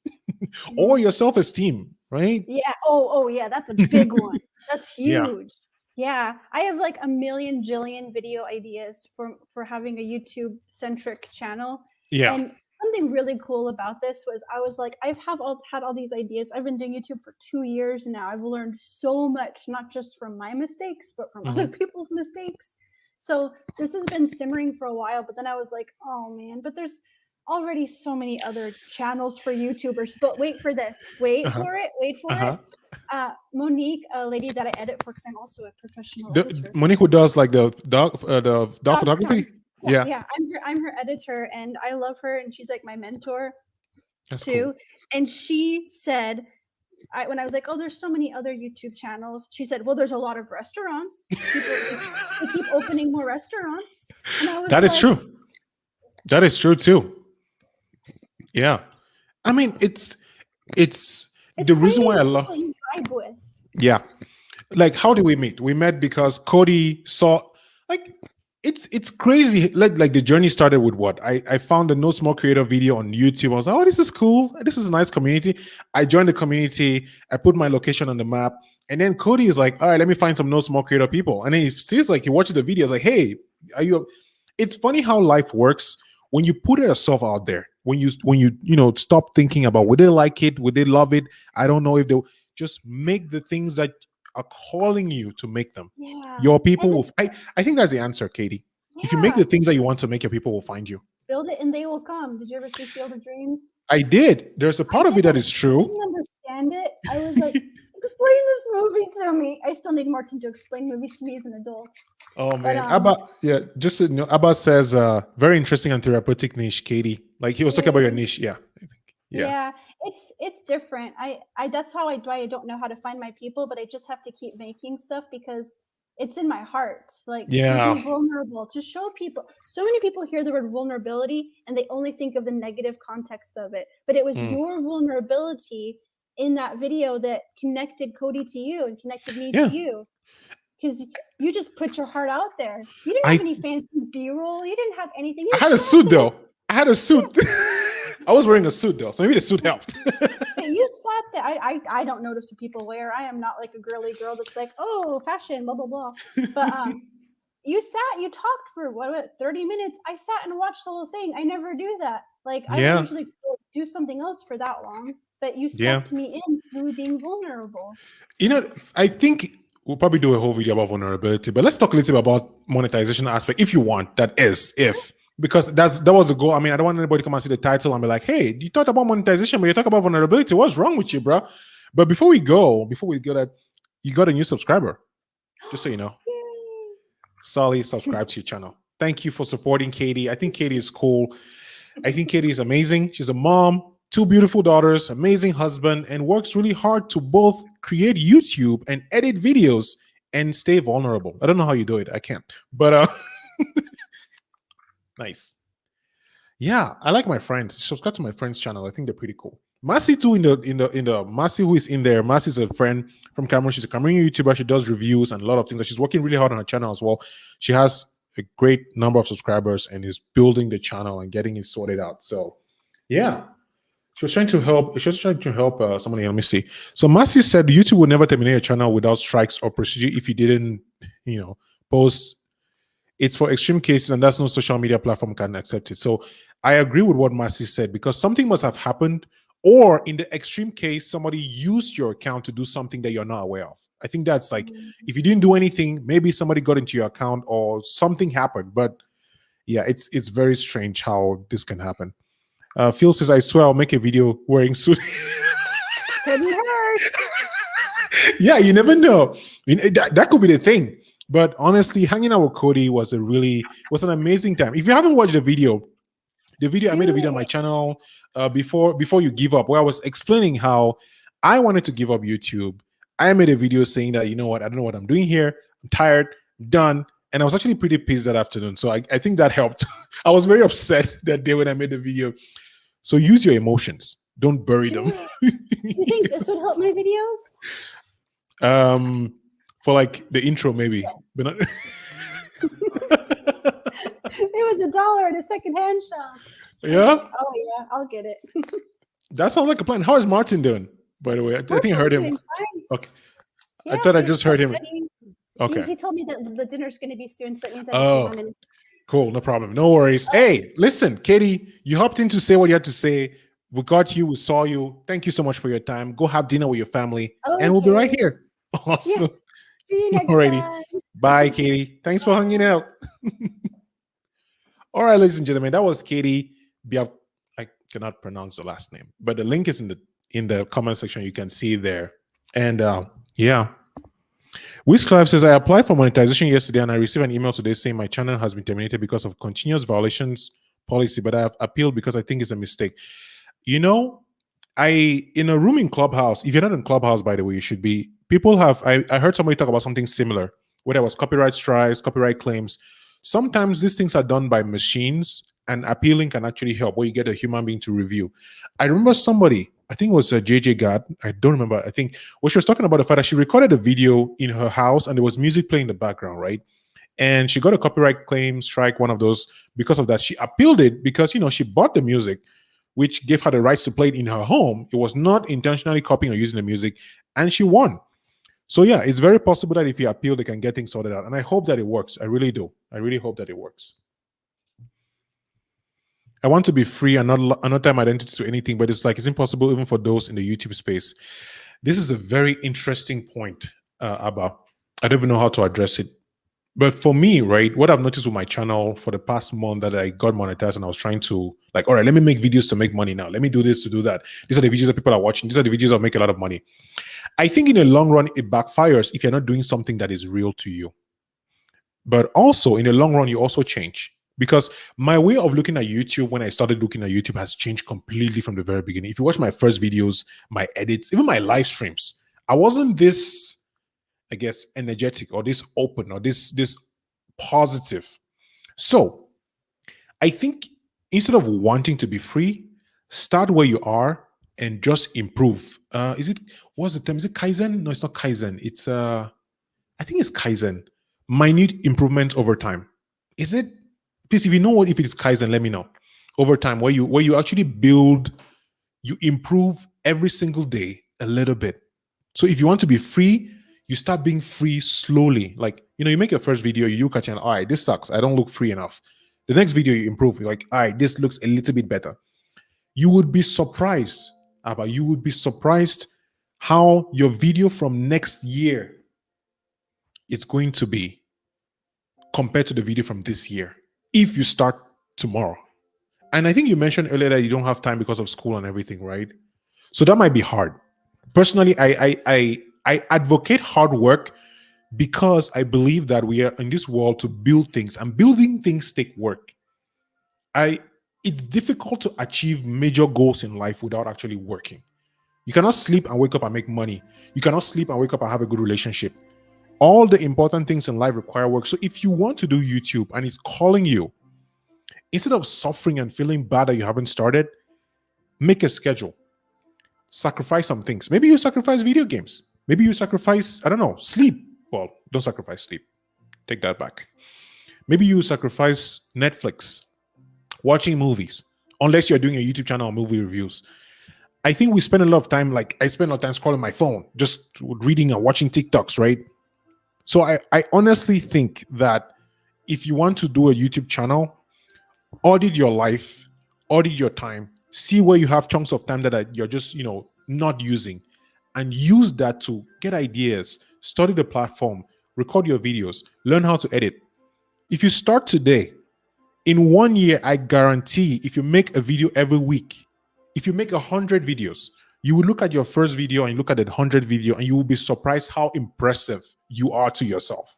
or your self-esteem, right? Yeah. Oh, yeah. That's a big one. That's huge. Yeah. I have like a million jillion video ideas for having a YouTube-centric channel. Yeah. And something really cool about this was I was like, I've had all these ideas. I've been doing YouTube for 2 years now. I've learned so much, not just from my mistakes, but from other people's mistakes. So this has been simmering for a while, but then I was like, oh man, but there's already so many other channels for YouTubers. But wait for this. Wait for it. Monique, a lady that I edit for, because I'm also a professional editor. Monique, who does like the dog photography? Yeah. I'm her editor, and I love her, and she's like my mentor. That's too. Cool. And she said, when I was like, oh, there's so many other YouTube channels, she said, well, there's a lot of restaurants. They keep opening more restaurants. And I was That is true. That is true too. Yeah. I mean, it's the reason why I love. You vibe with. Yeah. Like, how did we meet? We met because Cody saw, like, it's crazy. Like the journey started with what? I found a No Smoke Creator video on YouTube. I was like, oh, this is cool. This is a nice community. I joined the community. I put my location on the map. And then Cody is like, all right, let me find some No Smoke Creator people. And then he sees, like, he watches the video. He's like, hey, are you? It's funny how life works when you put yourself out there. When you stop thinking about would they like it, would they love it? I don't know if they'll just make the things that are calling you to make them. Yeah. Your people will. I think that's the answer, Katie. Yeah. If you make the things that you want to make, your people will find you. Build it and they will come. Did you ever see Field of Dreams? I did. There's a part of it that is true. I didn't understand it. I was like, explain this movie to me. I still need Martin to explain movies to me as an adult. Oh man, Abba, just so you know, Abba says very interesting and therapeutic niche, Katie. Like he was talking about your niche, yeah. Yeah, it's different. I that's how I do. I don't know how to find my people, but I just have to keep making stuff because it's in my heart. Like to be vulnerable, to show people. So many people hear the word vulnerability and they only think of the negative context of it. But it was your vulnerability in that video that connected Cody to you and connected me to you. Because you just put your heart out there. You didn't have any fancy B-roll. You didn't have anything. I had a suit though. I had a suit. I was wearing a suit though, so maybe the suit helped. You sat there. I don't notice what people wear. I am not like a girly girl that's like, oh, fashion, blah blah blah. But you talked for 30 minutes. I sat and watched the whole thing. I never do that. Like I usually do something else for that long. But you sucked me in through being vulnerable. You know, I think we'll probably do a whole video about vulnerability, but let's talk a little bit about monetization aspect if you want. That is, because that was the goal. I mean, I don't want anybody to come and see the title and be like, hey, you talked about monetization, but you talk about vulnerability. What's wrong with you, bro? But before we go that, you got a new subscriber. Just so you know. Yay. Solly subscribe to your channel. Thank you for supporting Katie. I think Katie is cool. I think Katie is amazing. She's a mom, 2 beautiful daughters, amazing husband, and works really hard to both create YouTube and edit videos and stay vulnerable. I don't know how you do it. I can't. But nice. Yeah, I like my friends. Subscribe to my friends' channel. I think they're pretty cool. Massey too in the Massey who is in there. Massey's a friend from Cameroon. She's a Cameroonian YouTuber. She does reviews and a lot of things. And she's working really hard on her channel as well. She has a great number of subscribers and is building the channel and getting it sorted out. So yeah. She was trying to help. Somebody. Let me see. So Massey said YouTube would never terminate a channel without strikes or procedure if you didn't, post. It's for extreme cases, and that's no social media platform can accept it. So I agree with what Massey said because something must have happened, or in the extreme case, somebody used your account to do something that you're not aware of. I think that's like if you didn't do anything, maybe somebody got into your account or something happened. But yeah, it's very strange how this can happen. Phil says, I swear I'll make a video wearing suit. Couldn't hurt. Yeah, you never know. That could be the thing. But honestly, hanging out with Cody was an amazing time. If you haven't watched the video, I made a video on my channel before you give up, where I was explaining how I wanted to give up YouTube. I made a video saying that, you know what, I don't know what I'm doing here. I'm tired, I'm done. And I was actually pretty pissed that afternoon. So I think that helped. I was very upset that day when I made the video. So use your emotions. Don't bury them. Do you think this would help my videos? For like the intro, maybe. Yeah. But not It was $1 at a secondhand shop. Yeah? Oh, yeah. I'll get it. That sounds like a plan. How is Martin doing, by the way? I think I heard him. Okay. Yeah, I thought I just heard him. Okay. He told me that the dinner's going to be soon, so that means I have a few more minutes. Cool, no problem. No worries. Hey, listen, Katie, you hopped in to say what you had to say. We got you. We saw you. Thank you so much for your time. Go have dinner with your family, and we'll be right here. Awesome. Yes. See you next time. Bye, Katie. Thanks for hanging out. All right, ladies and gentlemen, that was Katie. I cannot pronounce the last name, but the link is in the comment section. You can see there. And yeah. Wizclive says, I applied for monetization yesterday and I received an email today saying my channel has been terminated because of continuous violations policy, but I have appealed because I think it's a mistake. In a room in Clubhouse, if you're not in Clubhouse, by the way, you should be. People have, I heard somebody talk about something similar, where there was copyright strikes, copyright claims. Sometimes these things are done by machines, and appealing can actually help, where you get a human being to review. I remember somebody, I think it was JJ Gad, I don't remember, I think, where she was talking about the fact that she recorded a video in her house and there was music playing in the background, right? And she got a copyright claim strike, one of those. Because of that, she appealed it because, she bought the music, which gave her the rights to play it in her home. It was not intentionally copying or using the music, and she won. So yeah, it's very possible that if you appeal, they can get things sorted out. And I hope that it works. I really do. I really hope that it works. I want to be free and not tie my identity to anything, but it's impossible even for those in the YouTube space. This is a very interesting point, Abba. I don't even know how to address it. But for me, right, what I've noticed with my channel for the past month that I got monetized and I was trying to all right, let me make videos to make money now. Let me do this to do that. These are the videos that people are watching. These are the videos that make a lot of money. I think in the long run, it backfires if you're not doing something that is real to you. But also in the long run, you also change. Because my way of looking at YouTube when I started looking at YouTube has changed completely from the very beginning. If you watch my first videos, my edits, even my live streams, I wasn't this, I guess, energetic or this open or this positive. So I think instead of wanting to be free, start where you are and just improve. What's the term? Is it Kaizen? No, it's not Kaizen. It's I think it's Kaizen. Minute improvement over time. Is it? Please, if you know if it is Kaizen, let me know. Over time, where you actually build, you improve every single day a little bit. So if you want to be free, you start being free slowly. You make your first video, you look at it and, all right, this sucks. I don't look free enough. The next video you improve, you're like, all right, this looks a little bit better. You would be surprised, Abba. You would be surprised how your video from next year is going to be compared to the video from this year if you start tomorrow. And I think you mentioned earlier that you don't have time because of school and everything, right? So that might be hard. Personally, I advocate hard work because I believe that we are in this world to build things, and building things take work. It's difficult to achieve major goals in life without actually working. You cannot sleep and wake up and make money. You cannot sleep and wake up and have a good relationship. All the important things in life require work. So if you want to do YouTube and it's calling you, instead of suffering and feeling bad that you haven't started, make a schedule. Sacrifice some things. Maybe you sacrifice video games. Maybe you sacrifice, I don't know, sleep. Well, don't sacrifice sleep. Take that back. Maybe you sacrifice Netflix, watching movies, unless you're doing a YouTube channel or movie reviews. I think we spend a lot of time, I spend a lot of time scrolling my phone, just reading and watching TikToks, right? So I honestly think that if you want to do a YouTube channel, audit your life, audit your time, see where you have chunks of time that you're just, not using, and use that to get ideas, study the platform, record your videos, learn how to edit. If you start today, in 1 year, I guarantee if you make a video every week, if you make 100 videos, you will look at your first video and look at the 100 video and you will be surprised how impressive you are to yourself.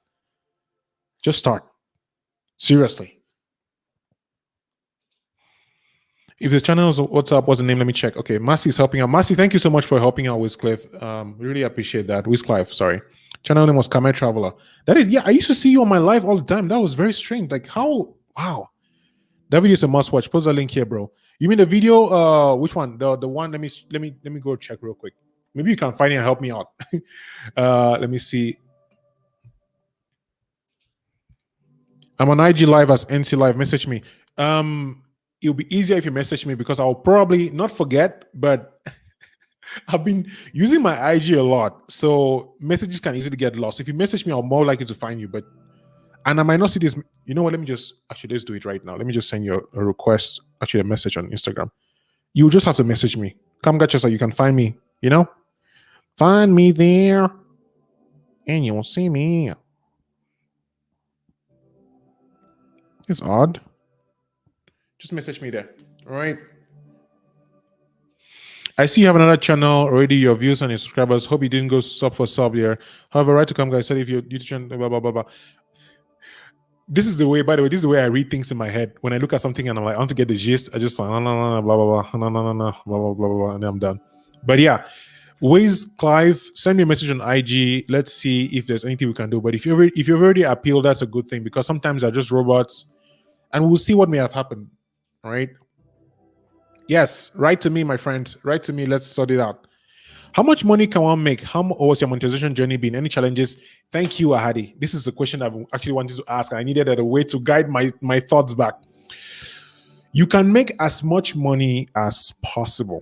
Just start. Seriously. If the channel is what's up, what's the name? Let me check. Okay, Massey is helping out. Massey, thank you so much for helping out Wizcliff. Really appreciate that. Wizcliff, sorry. Channel name was Kamgar Traveler. That is, yeah, I used to see you on my live all the time. That was very strange. How, wow. That video is a must watch. Post the link here, bro. You mean the video? Which one? The one. Let me go check real quick. Maybe you can find it and help me out. Let me see. I'm on IG Live as NC Live. Message me. It'll be easier if you message me because I'll probably not forget, but I've been using my IG a lot, so messages can easily get lost. If you message me, I'm more likely to find you. And I might not see this. You know what? Let me just let's do it right now. Let me just send you a request, actually a message on Instagram. You just have to message me. Kamga Tchassa, you can find me. Find me there, and you'll see me. It's odd. Just message me there. All right. I see you have another channel already. Your views and your subscribers. Hope you didn't go sub for sub here. However, right to come, guys. Said if you YouTube channel, blah blah blah blah. this is the way, by the way, this is the way I read things in my head. When I look at something and I'm like, I want to get the gist, I just like, no, no, no, no, blah, blah, blah, no, no, no, no, blah, blah, blah, blah, and then I'm done. But yeah, Ways Clive, send me a message on IG. Let's see if there's anything we can do. But if you've already appealed, that's a good thing, because sometimes they're just robots, and we'll see what may have happened. All right. Yes, write to me, my friend. Write to me. Let's sort it out. How much money can one make? How was your monetization journey been? Any challenges? Thank you, Ahadi. This is a question I've actually wanted to ask. I needed a way to guide my thoughts back. You can make as much money as possible.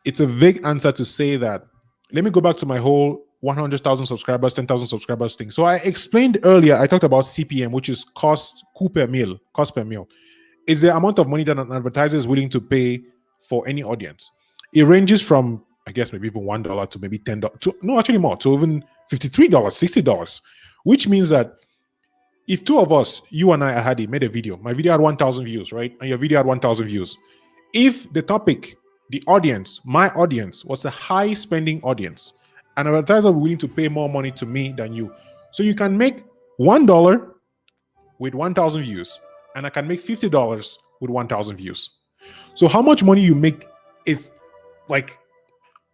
It's a vague answer to say that. Let me go back to my whole 100,000 subscribers, 10,000 subscribers thing. So I explained earlier, I talked about CPM, which is cost per meal. Is the amount of money that an advertiser is willing to pay for any audience. It ranges from, I guess, maybe even $1 to maybe $10, no, actually more, to even $53, $60, which means that if two of us, you and I, Ahadi, made a video, my video had 1,000 views, right? And your video had 1,000 views. If the topic, the audience, my audience, was a high spending audience, an advertiser will be willing to pay more money to me than you. So you can make $1 with 1,000 views, and I can make $50 with 1,000 views. So how much money you make is, like,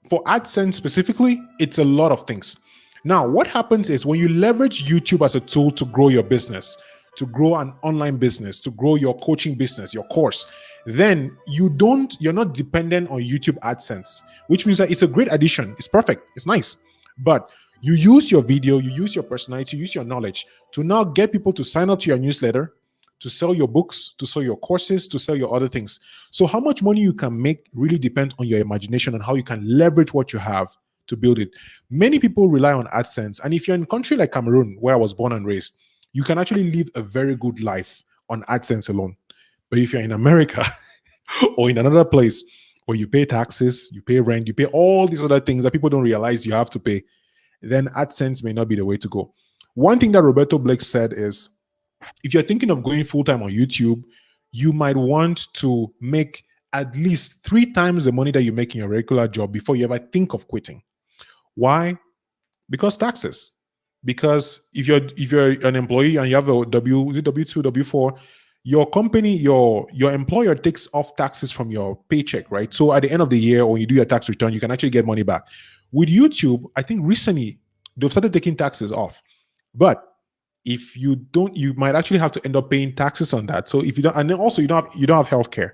for AdSense specifically, it's a lot of things. Now, what happens is when you leverage YouTube as a tool to grow your business, to grow an online business, to grow your coaching business, your course, then you're not dependent on YouTube AdSense, which means that it's a great addition. It's perfect. It's nice. But you use your video, you use your personality, you use your knowledge to now get people to sign up to your newsletter, to sell your books, to sell your courses, to sell your other things. So how much money you can make really depends on your imagination and how you can leverage what you have to build it. Many people rely on AdSense. And if you're in a country like Cameroon, where I was born and raised, you can actually live a very good life on AdSense alone. But if you're in America or in another place where you pay taxes, you pay rent, you pay all these other things that people don't realize you have to pay, then AdSense may not be the way to go. One thing that Roberto Blake said is, if you're thinking of going full-time on YouTube, you might want to make at least 3 times the money that you make in your regular job before you ever think of quitting. Why? Because taxes. Because if you're an employee and you have a W2, W4, your company, your employer takes off taxes from your paycheck, right? So at the end of the year, when you do your tax return, you can actually get money back. With YouTube, I think recently they've started taking taxes off. But if you don't, you might actually have to end up paying taxes on that. So if you don't, and then also you don't have healthcare,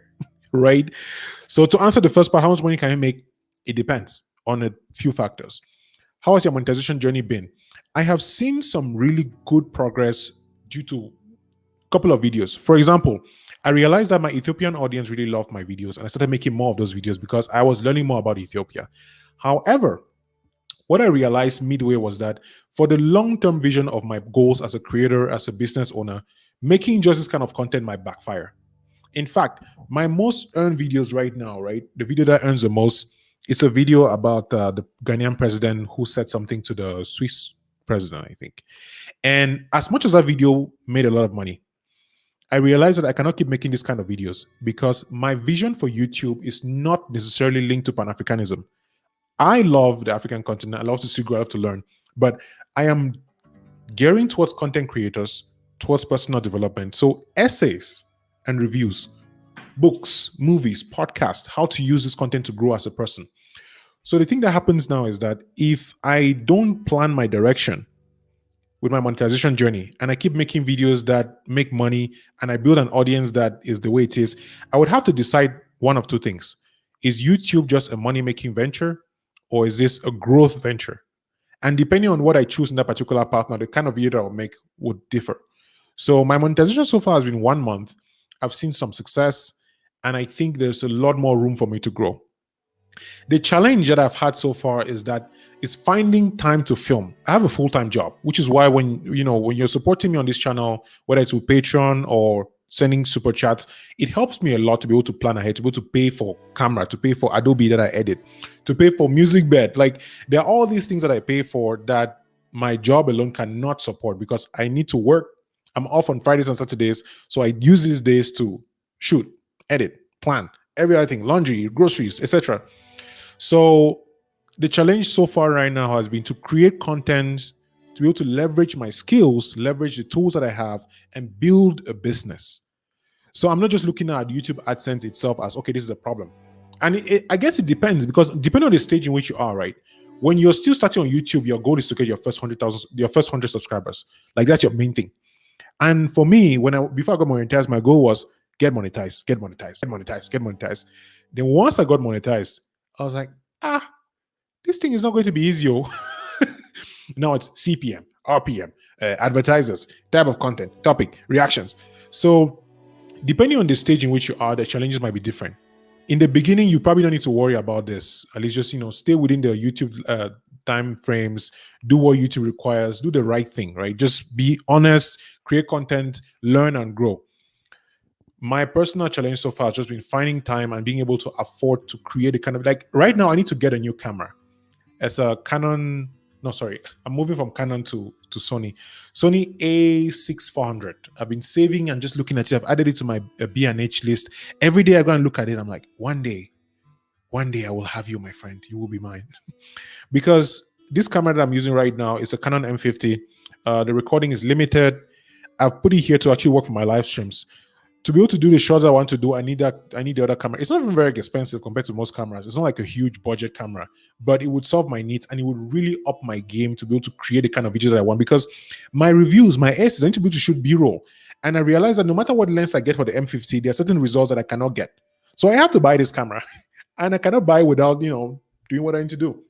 right? So to answer the first part, how much money can you make? It depends on a few factors. How has your monetization journey been? I have seen some really good progress due to a couple of videos. For example, I realized that my Ethiopian audience really loved my videos, and I started making more of those videos because I was learning more about Ethiopia. However, what I realized midway was that for the long-term vision of my goals as a creator, as a business owner, making just this kind of content might backfire. In fact, my most earned videos right now, right, the video that earns the most is a video about the Ghanaian president who said something to the Swiss president, I think. And as much as that video made a lot of money, I realized that I cannot keep making this kind of videos because my vision for YouTube is not necessarily linked to Pan-Africanism. I love the African continent. I love to see, I love to learn. But I am gearing towards content creators, towards personal development. So essays and reviews, books, movies, podcasts, how to use this content to grow as a person. So the thing that happens now is that if I don't plan my direction with my monetization journey and I keep making videos that make money and I build an audience that is the way it is, I would have to decide one of two things. Is YouTube just a money-making venture? Or is this a growth venture? And depending on what I choose in that particular partner, the kind of video that I'll make would differ. So my monetization so far has been 1 month. I've seen some success, and I think there's a lot more room for me to grow. The challenge that I've had so far is finding time to film. I have a full-time job, which is why when you're supporting me on this channel, whether it's with Patreon or sending super chats, it helps me a lot to be able to plan ahead, to be able to pay for camera, to pay for Adobe that I edit, to pay for music bed. Like, there are all these things that I pay for that my job alone cannot support because I need to work. I'm off on Fridays and Saturdays, so I use these days to shoot, edit, plan, every other thing, laundry, groceries, etc. So the challenge so far right now has been to create content to be able to leverage my skills, leverage the tools that I have, and build a business. So I'm not just looking at YouTube AdSense itself as, okay, this is a problem. And I guess it depends, because depending on the stage in which you are, right? When you're still starting on YouTube, your goal is to get your first 100,000, your first 100 subscribers. Like, that's your main thing. And for me, before I got monetized, my goal was get monetized, get monetized, get monetized, get monetized. Then once I got monetized, I was like, this thing is not going to be easy. Now it's CPM, RPM, advertisers, type of content, topic, reactions. So depending on the stage in which you are, the challenges might be different. In the beginning, you probably don't need to worry about this. At least just, stay within the YouTube time frames, do what YouTube requires, do the right thing, right? Just be honest, create content, learn and grow. My personal challenge so far has just been finding time and being able to afford to create a kind of, like, right now I need to get a new camera. As a Canon, I'm moving from Canon to Sony A6400. I've been saving and just looking at it. I've added it to my B&H list. Every day I go and look at it, I'm like, one day I will have you, my friend. You will be mine. Because this camera that I'm using right now is a Canon M50. The recording is limited. I've put it here to actually work for my live streams. To be able to do the shots I want to do, I need the other camera. It's not even very expensive compared to most cameras. It's not like a huge budget camera, but it would solve my needs and it would really up my game to be able to create the kind of videos that I want. Because my reviews, my essays, I need to be able to shoot B-roll. And I realize that no matter what lens I get for the M50, there are certain results that I cannot get. So I have to buy this camera. And I cannot buy without, doing what I need to do.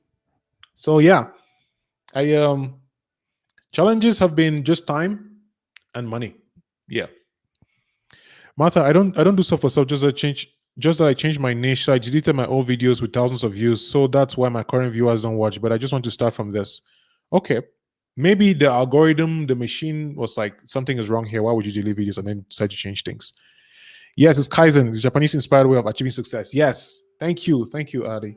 So yeah, challenges have been just time and money. Yeah. Martha, I don't do stuff for self. Just that I changed my niche. So I deleted my old videos with thousands of views. So that's why my current viewers don't watch. But I just want to start from this. Okay, maybe the algorithm, the machine was like, something is wrong here. Why would you delete videos and then decide to change things? Yes, it's Kaizen. It's a Japanese-inspired way of achieving success. Yes, thank you, Adi,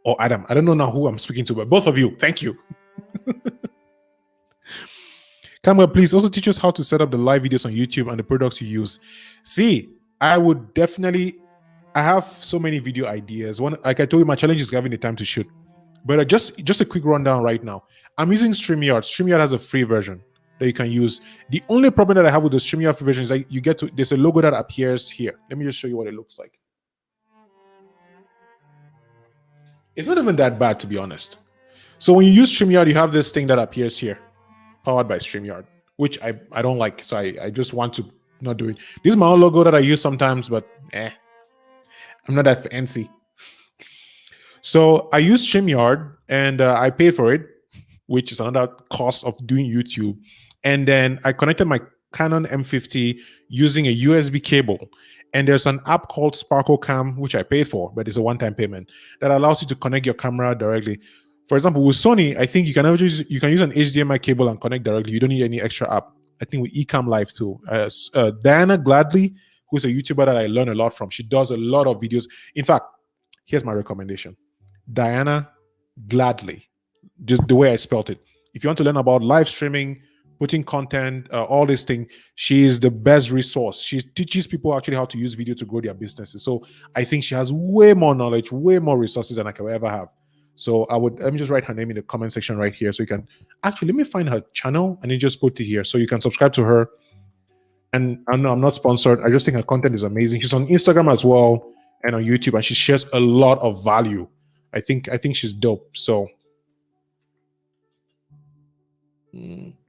or Adam. I don't know now who I'm speaking to, but both of you, thank you. Kamga, please also teach us how to set up the live videos on YouTube and the products you use. See, I have so many video ideas. One, like I told you, my challenge is having the time to shoot. But just a quick rundown right now. I'm using StreamYard. StreamYard has a free version that you can use. The only problem that I have with the StreamYard free version is that there's a logo that appears here. Let me just show you what it looks like. It's not even that bad, to be honest. So when you use StreamYard, you have this thing that appears here, powered by StreamYard, which I don't like. So I just want to not do it. This is my own logo that I use sometimes, but I'm not that fancy. So I use StreamYard and I pay for it, which is another cost of doing YouTube. And then I connected my Canon M50 using a USB cable. And there's an app called Sparkle Cam, which I paid for, but it's a one-time payment that allows you to connect your camera directly. For example, with Sony, I think you can use an HDMI cable and connect directly. You don't need any extra app. I think with Ecom Live too. Diana Gladly, who's a YouTuber that I learn a lot from, she does a lot of videos. In fact, here's my recommendation. Diana Gladly, just the way I spelled it. If you want to learn about live streaming, putting content, all this thing, she is the best resource. She teaches people actually how to use video to grow their businesses. So I think she has way more knowledge, way more resources than I can ever have. So let me just write her name in the comment section right here. So you can actually, let me find her channel and then just put it here. So you can subscribe to her. And I know I'm not sponsored. I just think her content is amazing. She's on Instagram as well and on YouTube, and she shares a lot of value. I think she's dope. So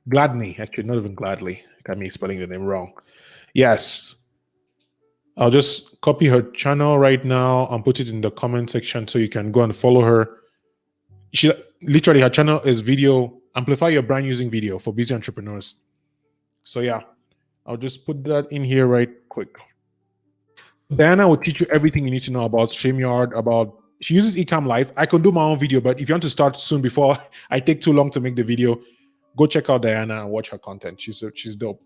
Gladney, actually, not even Gladly. Got me spelling the name wrong. Yes. I'll just copy her channel right now and put it in the comment section so you can go and follow her. She literally, her channel is video, amplify your brand using video for busy entrepreneurs. So yeah, I'll just put that in here right quick. Diana will teach you everything you need to know about StreamYard, she uses Ecom Live. I can do my own video, but if you want to start soon before I take too long to make the video, go check out Diana and watch her content. She's dope.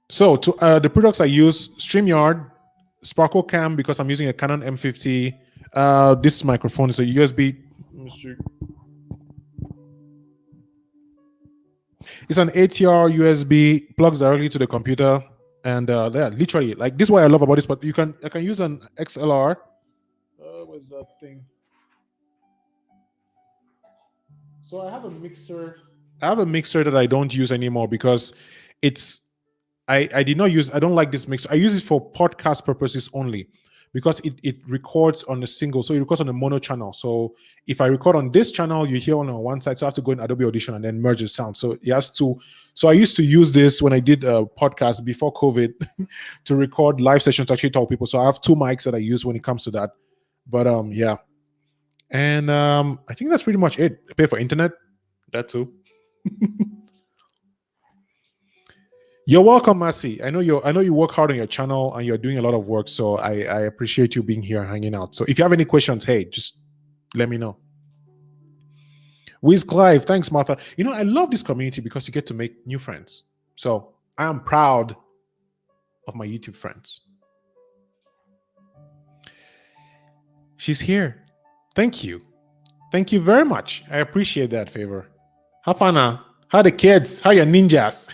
So to the products I use, StreamYard, Sparkle Cam, because I'm using a Canon M50. This microphone is a USB. It's an ATR USB, plugs directly to the computer, and yeah, literally, like, this is what I love about this. But I can use an XLR. What's that thing? So I have a mixer. I have a mixer that I don't use anymore because it's I did not use I don't like this mixer. I use it for podcast purposes only because it records on a single, so it records on a mono channel. So if I record on this channel, you hear on one side, so I have to go in Adobe Audition and then merge the sound. So it has to. So I used to use this when I did a podcast before COVID to record live sessions to actually talk to people. So I have two mics that I use when it comes to that. But yeah. And I think that's pretty much it. I pay for internet. That too. You're welcome, Massey. I know you work hard on your channel and you're doing a lot of work. So I appreciate you being here and hanging out. So if you have any questions, hey, just let me know. Wiz Clive, thanks, Martha. You know, I love this community because you get to make new friends. So I am proud of my YouTube friends. She's here. Thank you. Thank you very much. I appreciate that favor. Have fun now. How the kids? How your ninjas?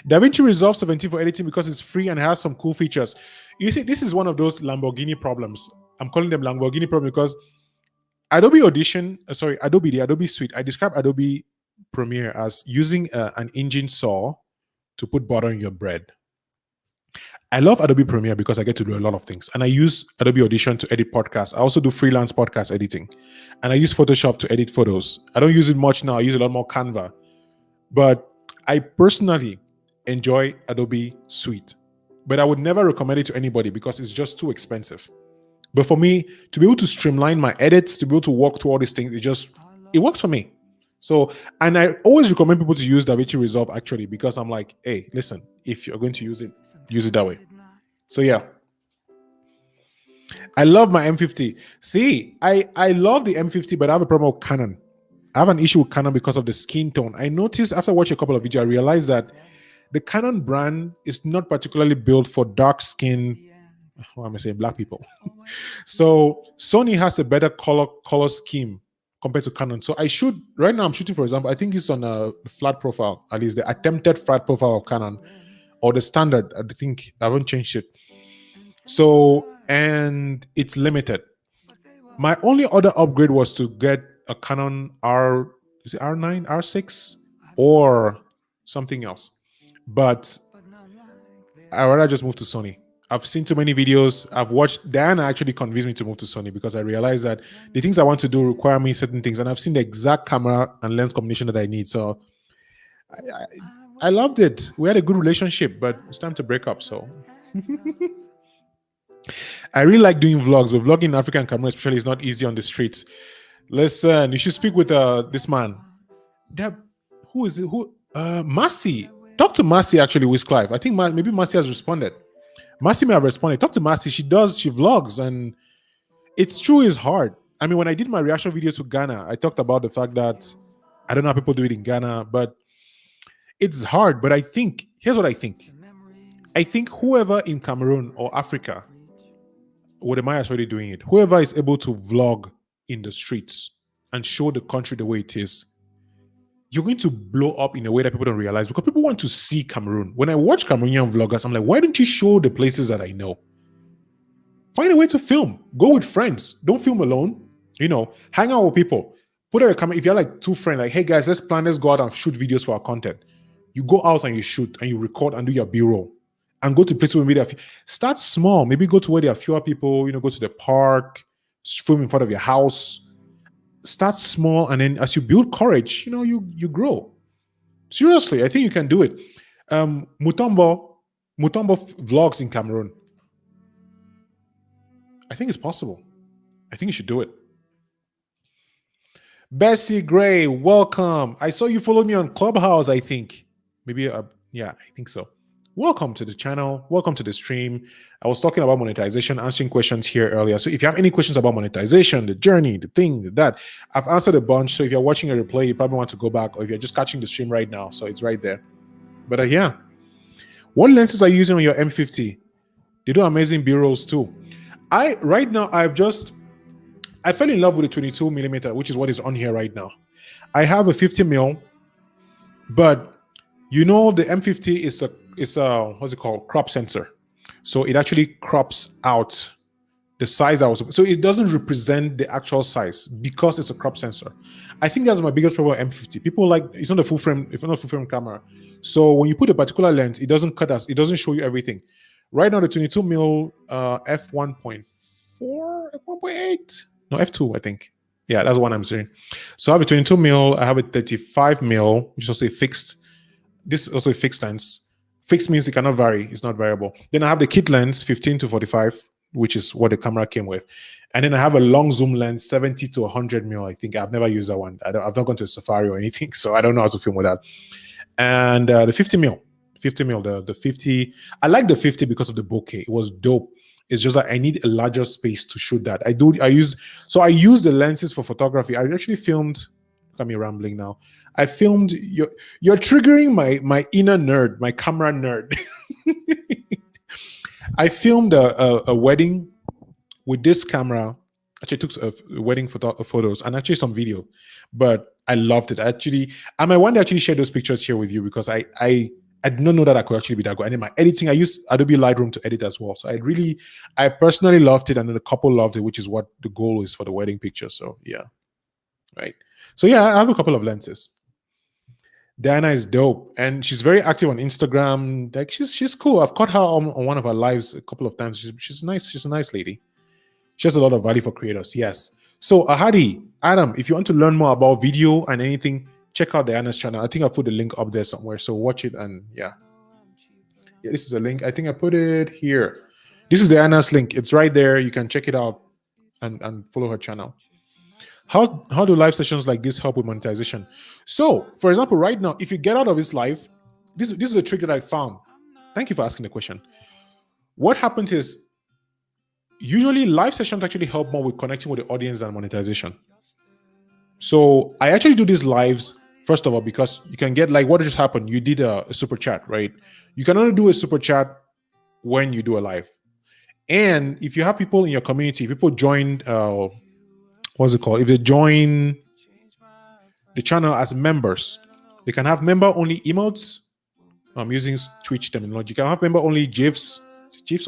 DaVinci Resolve 17 for editing because it's free and has some cool features. You see, this is one of those Lamborghini problems. I'm calling them Lamborghini problem because Adobe Audition, the Adobe Suite, I describe Adobe Premiere as using an engine saw to put butter on your bread. I love Adobe Premiere because I get to do a lot of things. And I use Adobe Audition to edit podcasts. I also do freelance podcast editing. And I use Photoshop to edit photos. I don't use it much now. I use a lot more Canva. But I personally enjoy Adobe Suite. But I would never recommend it to anybody because it's just too expensive. But for me, to be able to streamline my edits, to be able to walk through all these things, it works for me. So, and I always recommend people to use DaVinci Resolve actually, because I'm like, hey, listen, if you're going to use it that way. So yeah. I love my M50. See, I love the M50, but I have a problem with Canon. I have an issue with Canon because of the skin tone. I noticed after watching a couple of videos, I realized that the Canon brand is not particularly built for dark skin, what am I saying, black people. So Sony has a better color scheme compared to Canon. So right now I'm shooting, for example, I think it's on a flat profile, at least the attempted flat profile of Canon, or the standard, I think I haven't changed it. So, and it's limited. My only other upgrade was to get a Canon R9, R6, or something else. But I rather just move to Sony. I've seen too many videos. I've watched. Diana actually convinced me to move to Sony because I realized that the things I want to do require me certain things, and I've seen the exact camera and lens combination that I need. So I loved it. We had a good relationship, but it's time to break up. So I really like doing vlogs, but vlogging in Africa and Cameroon especially is not easy on the streets. Listen, you should speak with this man. Who is it? Massey. Talk to Massey actually, with Clive. I think maybe Massey has responded. Massey may have responded. Talk to Massey. She vlogs, and it's true, it's hard. I mean, when I did my reaction video to Ghana, I talked about the fact that I don't know how people do it in Ghana, but it's hard. But here's what I think. I think whoever in Cameroon or Africa, Wodemaya is already doing it, whoever is able to vlog in the streets and show the country the way it is, you're going to blow up in a way that people don't realize, because people want to see Cameroon. When I watch Cameroonian vloggers, I'm like, why don't you show the places that I know? Find a way to film. Go with friends. Don't film alone. Hang out with people. Put out a camera. If you're like two friends, like, hey guys, let's go out and shoot videos for our content. You go out and you shoot and you record and do your B-roll and go to places where maybe start small. Maybe go to where there are fewer people, go to the park, film in front of your house. Start small, and then as you build courage, you grow. Seriously, I think you can do it. Mutombo vlogs in Cameroon. I think it's possible. I think you should do it. Bessie Gray, welcome. I saw you follow me on Clubhouse, I think. Maybe, yeah, I think so. Welcome to the channel. Welcome to the stream. I was talking about monetization, answering questions here earlier. So if you have any questions about monetization, the journey, the thing, that, I've answered a bunch. So if you're watching a replay, you probably want to go back, or if you're just catching the stream right now, so it's right there. But yeah. What lenses are you using on your M50? They do amazing B-rolls too. Right now, I fell in love with the 22mm, which is what is on here right now. I have a 50mm, but the M50 is a what's it called? Crop sensor. So it actually crops out the size I was, so it doesn't represent the actual size because it's a crop sensor. I think that's my biggest problem with M50. People like, it's not a full frame, it's not a full frame camera. So when you put a particular lens, it doesn't cut us, it doesn't show you everything. Right now, the 22 mil f1.4, f1.8, no, f2, I think. Yeah, that's what I'm saying. So I have a 22 mil, I have a 35 mil, which is also a fixed. This is also a fixed lens. Fixed means it cannot vary, it's not variable. Then I have the kit lens, 15 to 45, which is what the camera came with. And then I have a long zoom lens, 70 to 100 mil. I think I've never used that one. I've not gone to a Safari or anything, so I don't know how to film with that. And the 50 mil, the 50. I like the 50 because of the bokeh. It was dope. It's just that I need a larger space to shoot that. I use the lenses for photography. I actually filmed, look at me rambling now. I filmed, you're triggering my inner nerd, my camera nerd. I filmed a wedding with this camera. Actually, took wedding photos and actually some video, but I loved it. I might want to actually share those pictures here with you because I did not know that I could actually be that good. And in my editing, I use Adobe Lightroom to edit as well. So I personally loved it, and then the couple loved it, which is what the goal is for the wedding picture. So yeah, right. So yeah, I have a couple of lenses. Diana is dope, and she's very active on Instagram. Like she's cool. I've caught her on one of her lives a couple of times. She's nice. She's a nice lady. She has a lot of value for creators. Yes. So Ahadi, Adam, if you want to learn more about video and anything, check out Diana's channel. I think I put the link up there somewhere. So watch it, and yeah, this is a link. I think I put it here. This is Diana's link. It's right there. You can check it out and follow her channel. How do live sessions like this help with monetization? So, for example, right now, if you get out of this live, this is a trick that I found. Thank you for asking the question. What happens is, usually live sessions actually help more with connecting with the audience than monetization. So I actually do these lives, first of all, because you can get, like, what just happened? You did a super chat, right? You can only do a super chat when you do a live. And if you have people in your community, people join, what's it called? If they join the channel as members, they can have member-only emotes. I'm using Twitch terminology. You can have member-only GIFs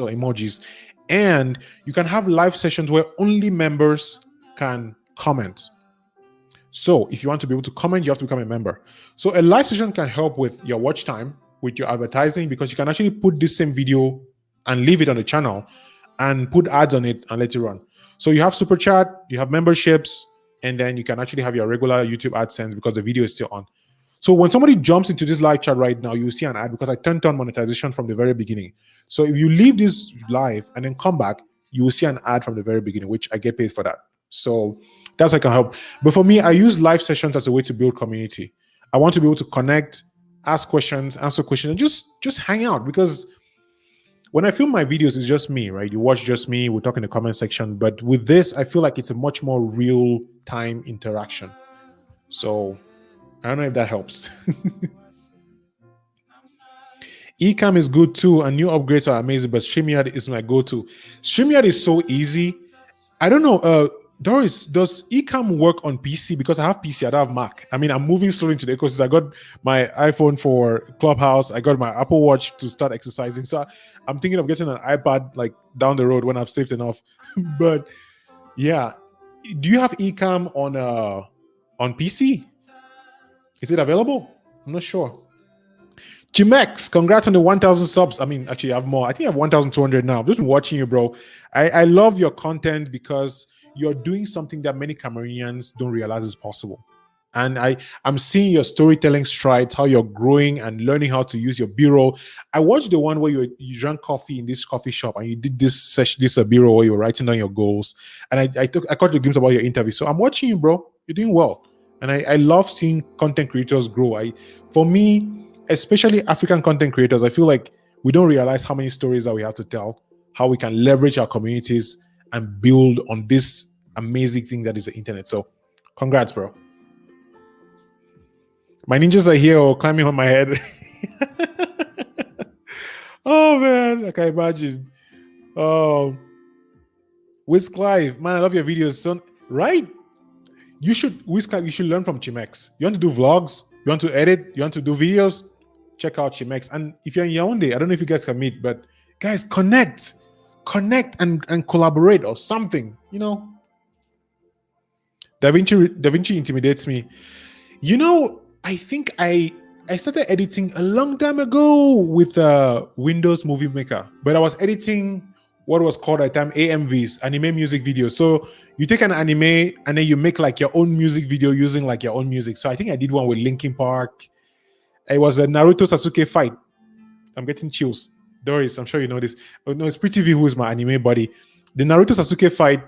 or emojis. And you can have live sessions where only members can comment. So if you want to be able to comment, you have to become a member. So a live session can help with your watch time, with your advertising, because you can actually put this same video and leave it on the channel and put ads on it and let it run. So you have super chat, you have memberships, and then you can actually have your regular YouTube AdSense because the video is still on. So when somebody jumps into this live chat right now, you see an ad because I turned on monetization from the very beginning. So if you leave this live and then come back, you will see an ad from the very beginning, which I get paid for that. So that's how I can help. But for me, I use live sessions as a way to build community. I want to be able to connect, ask questions, answer questions, and just hang out, because when I film my videos, it's just me, right? You watch just me, we talk in the comment section. But with this, I feel like it's a much more real-time interaction. So I don't know if that helps. Ecom is good too, and new upgrades are amazing, but StreamYard is my go-to. StreamYard is so easy. I don't know, Doris, does Ecom work on PC? Because I have PC, I don't have Mac. I mean, I'm moving slowly into the ecosystem. I got my iPhone for Clubhouse. I got my Apple Watch to start exercising. So I'm thinking of getting an iPad like down the road when I've saved enough. But yeah, do you have Ecom on PC? Is it available? I'm not sure. Jimex, congrats on the 1,000 subs. I mean, actually, I have more. I think I have 1,200 now. I've just been watching you, bro. I love your content because you're doing something that many Cameroonians don't realize is possible. And I'm seeing your storytelling strides, how you're growing and learning how to use your bureau. I watched the one where you drank coffee in this coffee shop and you did this session, this bureau where you were writing down your goals. And I caught the glimpse about your interview. So I'm watching you, bro. You're doing well. And I love seeing content creators grow. For me, especially African content creators, I feel like we don't realize how many stories that we have to tell, how we can leverage our communities and build on this amazing thing that is the internet. So congrats, bro. My ninjas are here or climbing on my head. Oh man, I can imagine. Oh, Wiz Clive, man, I love your videos, son. Right? Wiz Clive, you should learn from Chimex. You want to do vlogs? You want to edit? You want to do videos? Check out Chimex. And if you're in Yaoundé, I don't know if you guys can meet, but guys, connect. connect and collaborate or something. Da Vinci intimidates me. I think I started editing a long time ago with Windows Movie Maker, but I was editing what was called at the time AMVs, anime music videos. So you take an anime and then you make like your own music video using like your own music. So I think I did one with Linkin Park. It was a Naruto Sasuke fight. I'm getting chills. Doris, I'm sure you know this. Oh, no, it's Pretty V who is my anime buddy. The Naruto Sasuke fight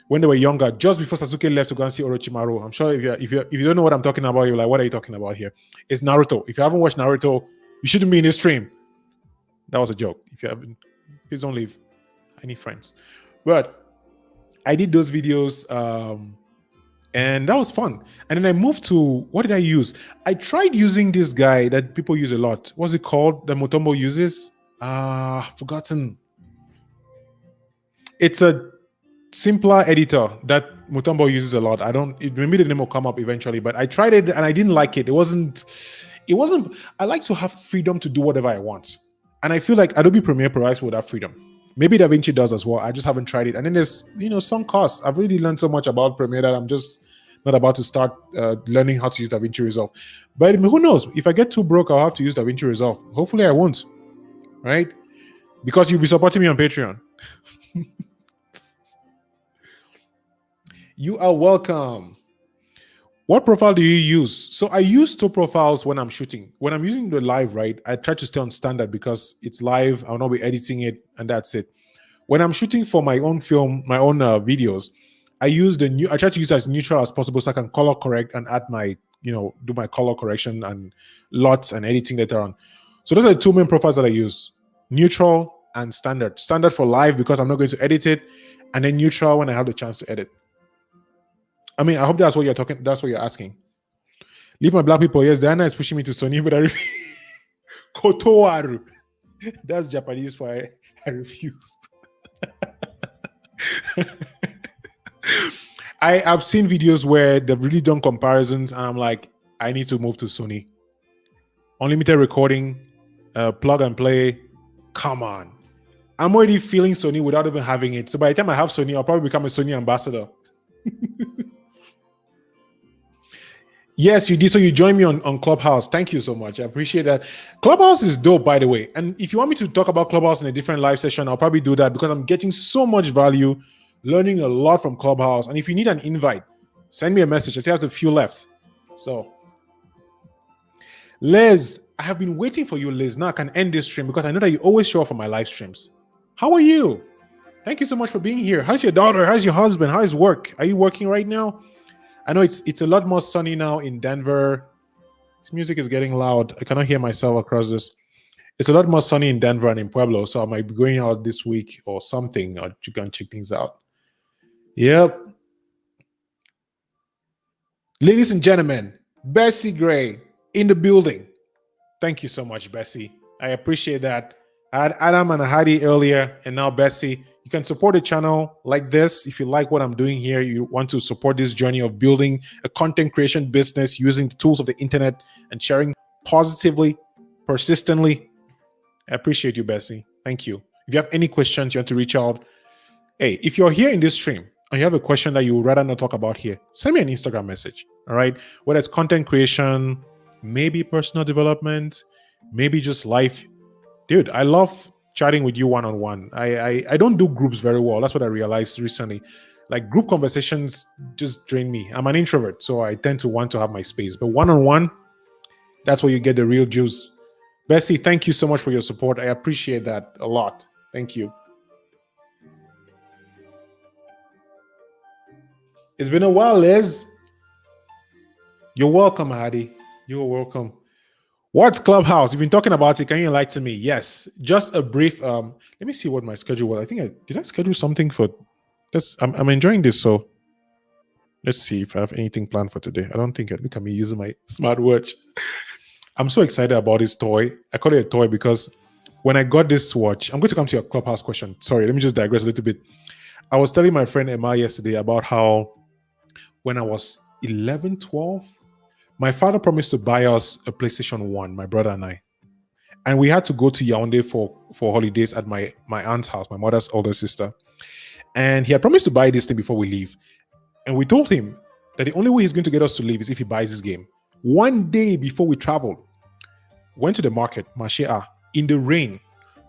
when they were younger, just before Sasuke left to go and see Orochimaru. I'm sure if you don't know what I'm talking about, you're like, what are you talking about here? It's Naruto. If you haven't watched Naruto, you shouldn't be in this stream. That was a joke. If you haven't, please don't leave. I need friends. But I did those videos, and that was fun. And then I moved to, what did I use? I tried using this guy that people use a lot. What's it called? That Mutombo uses? Forgotten. It's a simpler editor that Mutombo uses a lot. Maybe the name will come up eventually, but I tried it and I didn't like it. It wasn't, I like to have freedom to do whatever I want. And I feel like Adobe Premiere provides with that freedom. Maybe DaVinci does as well. I just haven't tried it. And then there's, some costs. I've really learned so much about Premiere that I'm just not about to start learning how to use DaVinci Resolve. But who knows? If I get too broke, I'll have to use DaVinci Resolve. Hopefully I won't, right? Because you'll be supporting me on Patreon. You are welcome. What profile do you use? So I use two profiles when I'm shooting. When I'm using the live, right, I try to stay on standard because it's live. I'll not be editing it, and that's it. When I'm shooting for my own film, my own videos, I try to use it as neutral as possible so I can color correct and add my, do my color correction and lots and editing later on. So those are the two main profiles that I use: neutral and standard. Standard for live because I'm not going to edit it, and then neutral when I have the chance to edit. I mean, I hope that's what you're talking. That's what you're asking. Leave my black people. Yes, Diana is pushing me to Sony, but I refuse. Kotowaru. That's Japanese for I refused. I've seen videos where they've really done comparisons, and I'm like, I need to move to Sony. Unlimited recording, plug and play. Come on. I'm already feeling Sony without even having it. So by the time I have Sony, I'll probably become a Sony ambassador. Yes, you did. So you joined me on Clubhouse. Thank you so much. I appreciate that. Clubhouse is dope, by the way. And if you want me to talk about Clubhouse in a different live session, I'll probably do that because I'm getting so much value, learning a lot from Clubhouse. And if you need an invite, send me a message. I still have a few left. So, Liz, I have been waiting for you, Liz. Now I can end this stream because I know that you always show up for my live streams. How are you? Thank you so much for being here. How's your daughter? How's your husband? How's work? Are you working right now? I know it's a lot more sunny now in Denver. This music is getting loud. I cannot hear myself across this. It's a lot more sunny in Denver and in Pueblo, so I might be going out this week or something, or you can check things out. Yep. Ladies and gentlemen, Bessie Gray in the building. Thank you so much, Bessie. I appreciate that. I had Adam and Hadi earlier, and now Bessie. You can support the channel like this. If you like what I'm doing here, you want to support this journey of building a content creation business using the tools of the internet and sharing positively, persistently. I appreciate you, Bessie. Thank you. If you have any questions, you want to reach out. Hey, if you're here in this stream and you have a question that you would rather not talk about here, send me an Instagram message. All right. Whether it's content creation, maybe personal development, maybe just life. Dude, I love chatting with you one-on-one. I don't do groups very well. That's what I realized recently. Like group conversations just drain me. I'm an introvert, so I tend to want to have my space. But one-on-one, that's where you get the real juice. Bessie, thank you so much for your support. I appreciate that a lot. Thank you. It's been a while, Liz. You're welcome, Hadi. You're welcome. What's Clubhouse? You've been talking about it. Can you enlighten me? Yes. Just a brief. Let me see what my schedule was. I think did I schedule something for this? I'm enjoying this. So let's see if I have anything planned for today. I don't think look at me using my smartwatch. I'm so excited about this toy. I call it a toy because when I got this watch, I'm going to come to your Clubhouse question. Sorry, let me just digress a little bit. I was telling my friend Emma yesterday about how when I was 11, 12, my father promised to buy us a PlayStation 1, my brother and I. And we had to go to Yaoundé for holidays at my aunt's house, my mother's older sister. And he had promised to buy this thing before we leave. And we told him that the only way he's going to get us to leave is if he buys this game. One day before we traveled, went to the market, Mashia, in the rain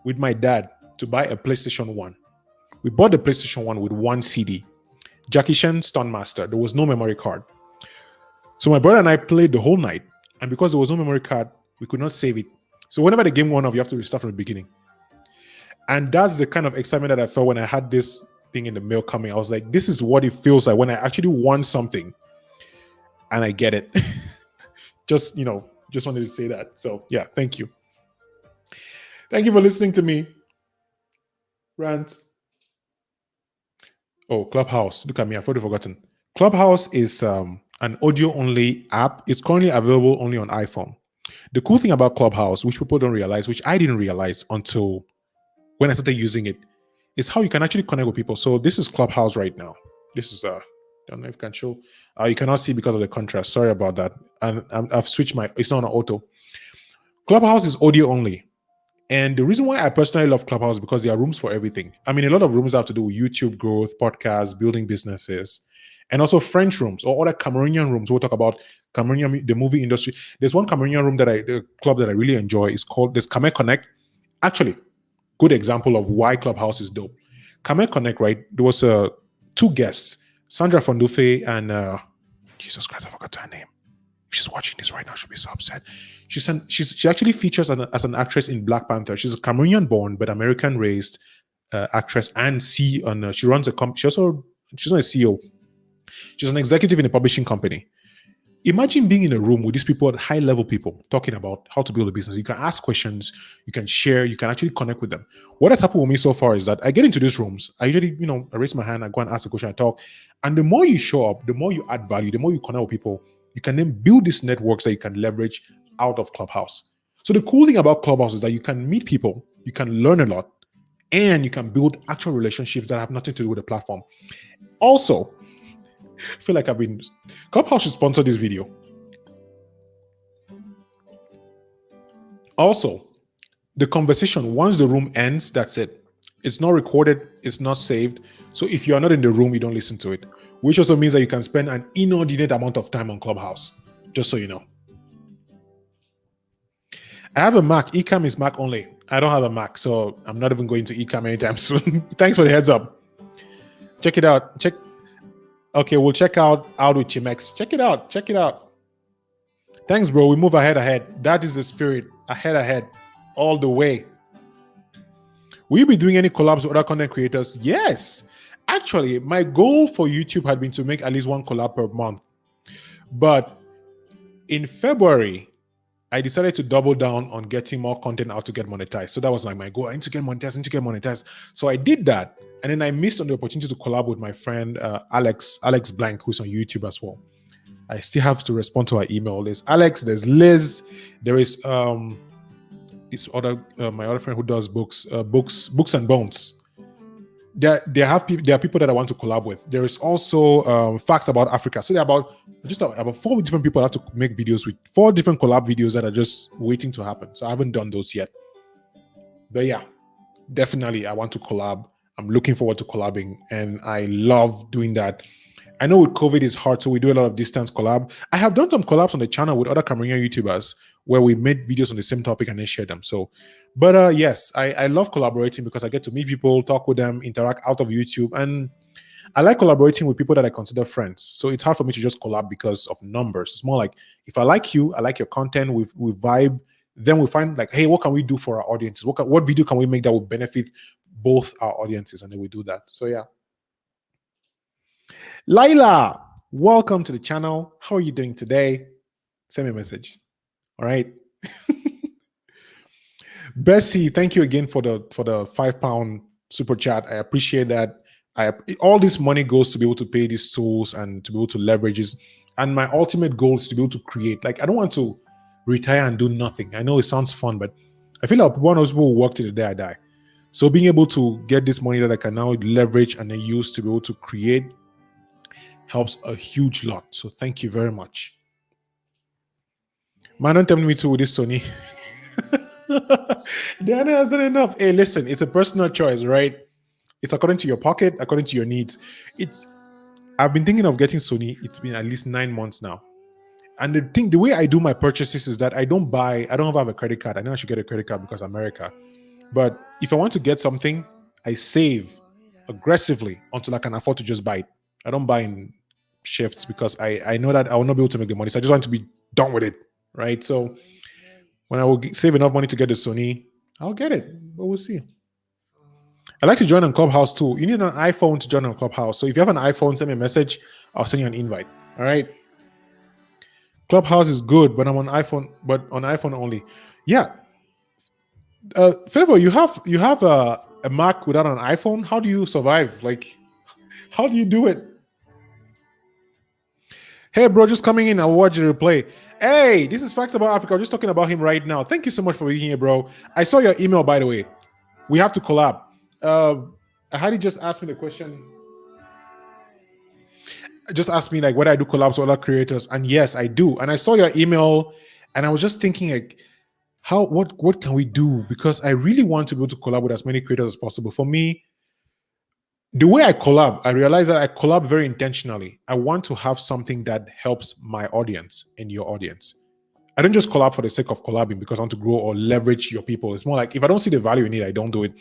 with my dad to buy a PlayStation 1. We bought the PlayStation 1 with one CD. Jackie Chan Stunt Master. There was no memory card. So my brother and I played the whole night. And because there was no memory card, we could not save it. So whenever the game went off, you have to restart from the beginning. And that's the kind of excitement that I felt when I had this thing in the mail coming. I was like, this is what it feels like when I actually want something and I get it. Just wanted to say that. So yeah, thank you. Thank you for listening to me rant. Oh, Clubhouse. Look at me. I've already forgotten. Clubhouse is an audio-only app. It's currently available only on iPhone. The cool thing about Clubhouse, which people don't realize, which I didn't realize until when I started using it, is how you can actually connect with people. So this is Clubhouse right now. This is I don't know if I can show. You cannot see because of the contrast. Sorry about that. And I've switched it's not on auto. Clubhouse is audio only. And the reason why I personally love Clubhouse is because there are rooms for everything. I mean, a lot of rooms have to do with YouTube growth, podcasts, building businesses, and also French rooms or other Cameroonian rooms. We'll talk about Cameroonian, the movie industry. There's one Cameroonian room the club that I really enjoy is called Kamga Connect. Actually, good example of why Clubhouse is dope. Kamga Connect, right? There was two guests, Sandra Fondufe and Jesus Christ, I forgot her name. If she's watching this right now, she'll be so upset. She actually features as an actress in Black Panther. She's a Cameroonian-born but American-raised actress and she runs a company. She's not a CEO. She's an executive in a publishing company. Imagine being in a room with these people, high-level people, talking about how to build a business. You can ask questions, you can share, you can actually connect with them. What has happened with me so far is that I get into these rooms. I usually, I raise my hand, I go and ask a question, I talk. And the more you show up, the more you add value, the more you connect with people, you can then build these networks that you can leverage out of Clubhouse. So the cool thing about Clubhouse is that you can meet people, you can learn a lot, and you can build actual relationships that have nothing to do with the platform. Also, I feel like Clubhouse should sponsor this video. Also, the conversation, once the room ends, that's it. It's not recorded, it's not saved. So if you are not in the room, you don't listen to it, which also means that you can spend an inordinate amount of time on Clubhouse, just so you know. I have a Mac. Ecom is Mac only. I don't have a Mac, so I'm not even going to Ecom anytime soon. Thanks for the heads up. Check it out. Okay, we'll check out with Chimex. Check it out. Thanks, bro. We move ahead. That is the spirit. Ahead, all the way. Will you be doing any collabs with other content creators? Yes. Actually, my goal for YouTube had been to make at least one collab per month. But in February, I decided to double down on getting more content out to get monetized. So that was like my goal. I need to get monetized. So I did that. And then I missed on the opportunity to collab with my friend Alex Blank, who's on YouTube as well. I still have to respond to her email. There's Alex, there's Liz, there is this other my other friend who does books and bones. There are people that I want to collab with. There is also Facts About Africa. So there are about 4 different people I have to make videos with, 4 different collab videos that are just waiting to happen. So I haven't done those yet. But yeah, definitely I want to collab. I'm looking forward to collabing and I love doing that. I know with COVID it's hard, so we do a lot of distance collab. I have done some collabs on the channel with other Cameroonian YouTubers where we made videos on the same topic and then share them. So, but yes, I love collaborating because I get to meet people, talk with them, interact out of YouTube, and I like collaborating with people that I consider friends. So it's hard for me to just collab because of numbers. It's more like if I like you, I like your content, we vibe, then we find like, hey, what can we do for our audiences? What video can we make that will benefit both our audiences? And then we do that. So yeah. Laila, welcome to the channel. How are you doing today? Send me a message. All right. Bessie, thank you again for the £5 super chat. I appreciate that. All this money goes to be able to pay these tools and to be able to leverage this. And my ultimate goal is to be able to create. Like, I don't want to retire and do nothing. I know it sounds fun, but I feel like one of those people will work till the day I die. So being able to get this money that I can now leverage and then use to be able to create helps a huge lot. So thank you very much. Man, don't tell me to with this, Sony. Diana has done enough. Hey, listen, it's a personal choice, right? It's according to your pocket, according to your needs. It's I've been thinking of getting Sony. It's been at least 9 months now. And the way I do my purchases is that I don't have a credit card. I know I should get a credit card because America. But if I want to get something, I save aggressively until I can afford to just buy it. I don't buy in shifts because I know that I will not be able to make the money. So I just want to be done with it, right? So when I will save enough money to get the Sony, I'll get it. But we'll see. I like to join on Clubhouse too. You need an iPhone to join on Clubhouse. So if you have an iPhone, send me a message. I'll send you an invite. All right. Clubhouse is good, but I'm on iPhone, but on iPhone only. Yeah. Favor, you have a Mac without an iPhone? How do you survive? Like, how do you do it? Hey, bro, just coming in. I'll watch the replay. Hey, this is Facts About Africa. I'm just talking about him right now. Thank you so much for being here, bro. I saw your email, by the way. We have to collab. Hadi just asked me the question. Just asked me like whether I do collabs with other creators, and yes, I do. And I saw your email, and I was just thinking like, what can we do? Because I really want to be able to collab with as many creators as possible. For me, the way I collab, I realize that I collab very intentionally. I want to have something that helps my audience and your audience. I don't just collab for the sake of collabing because I want to grow or leverage your people. It's more like if I don't see the value in it, I don't do it.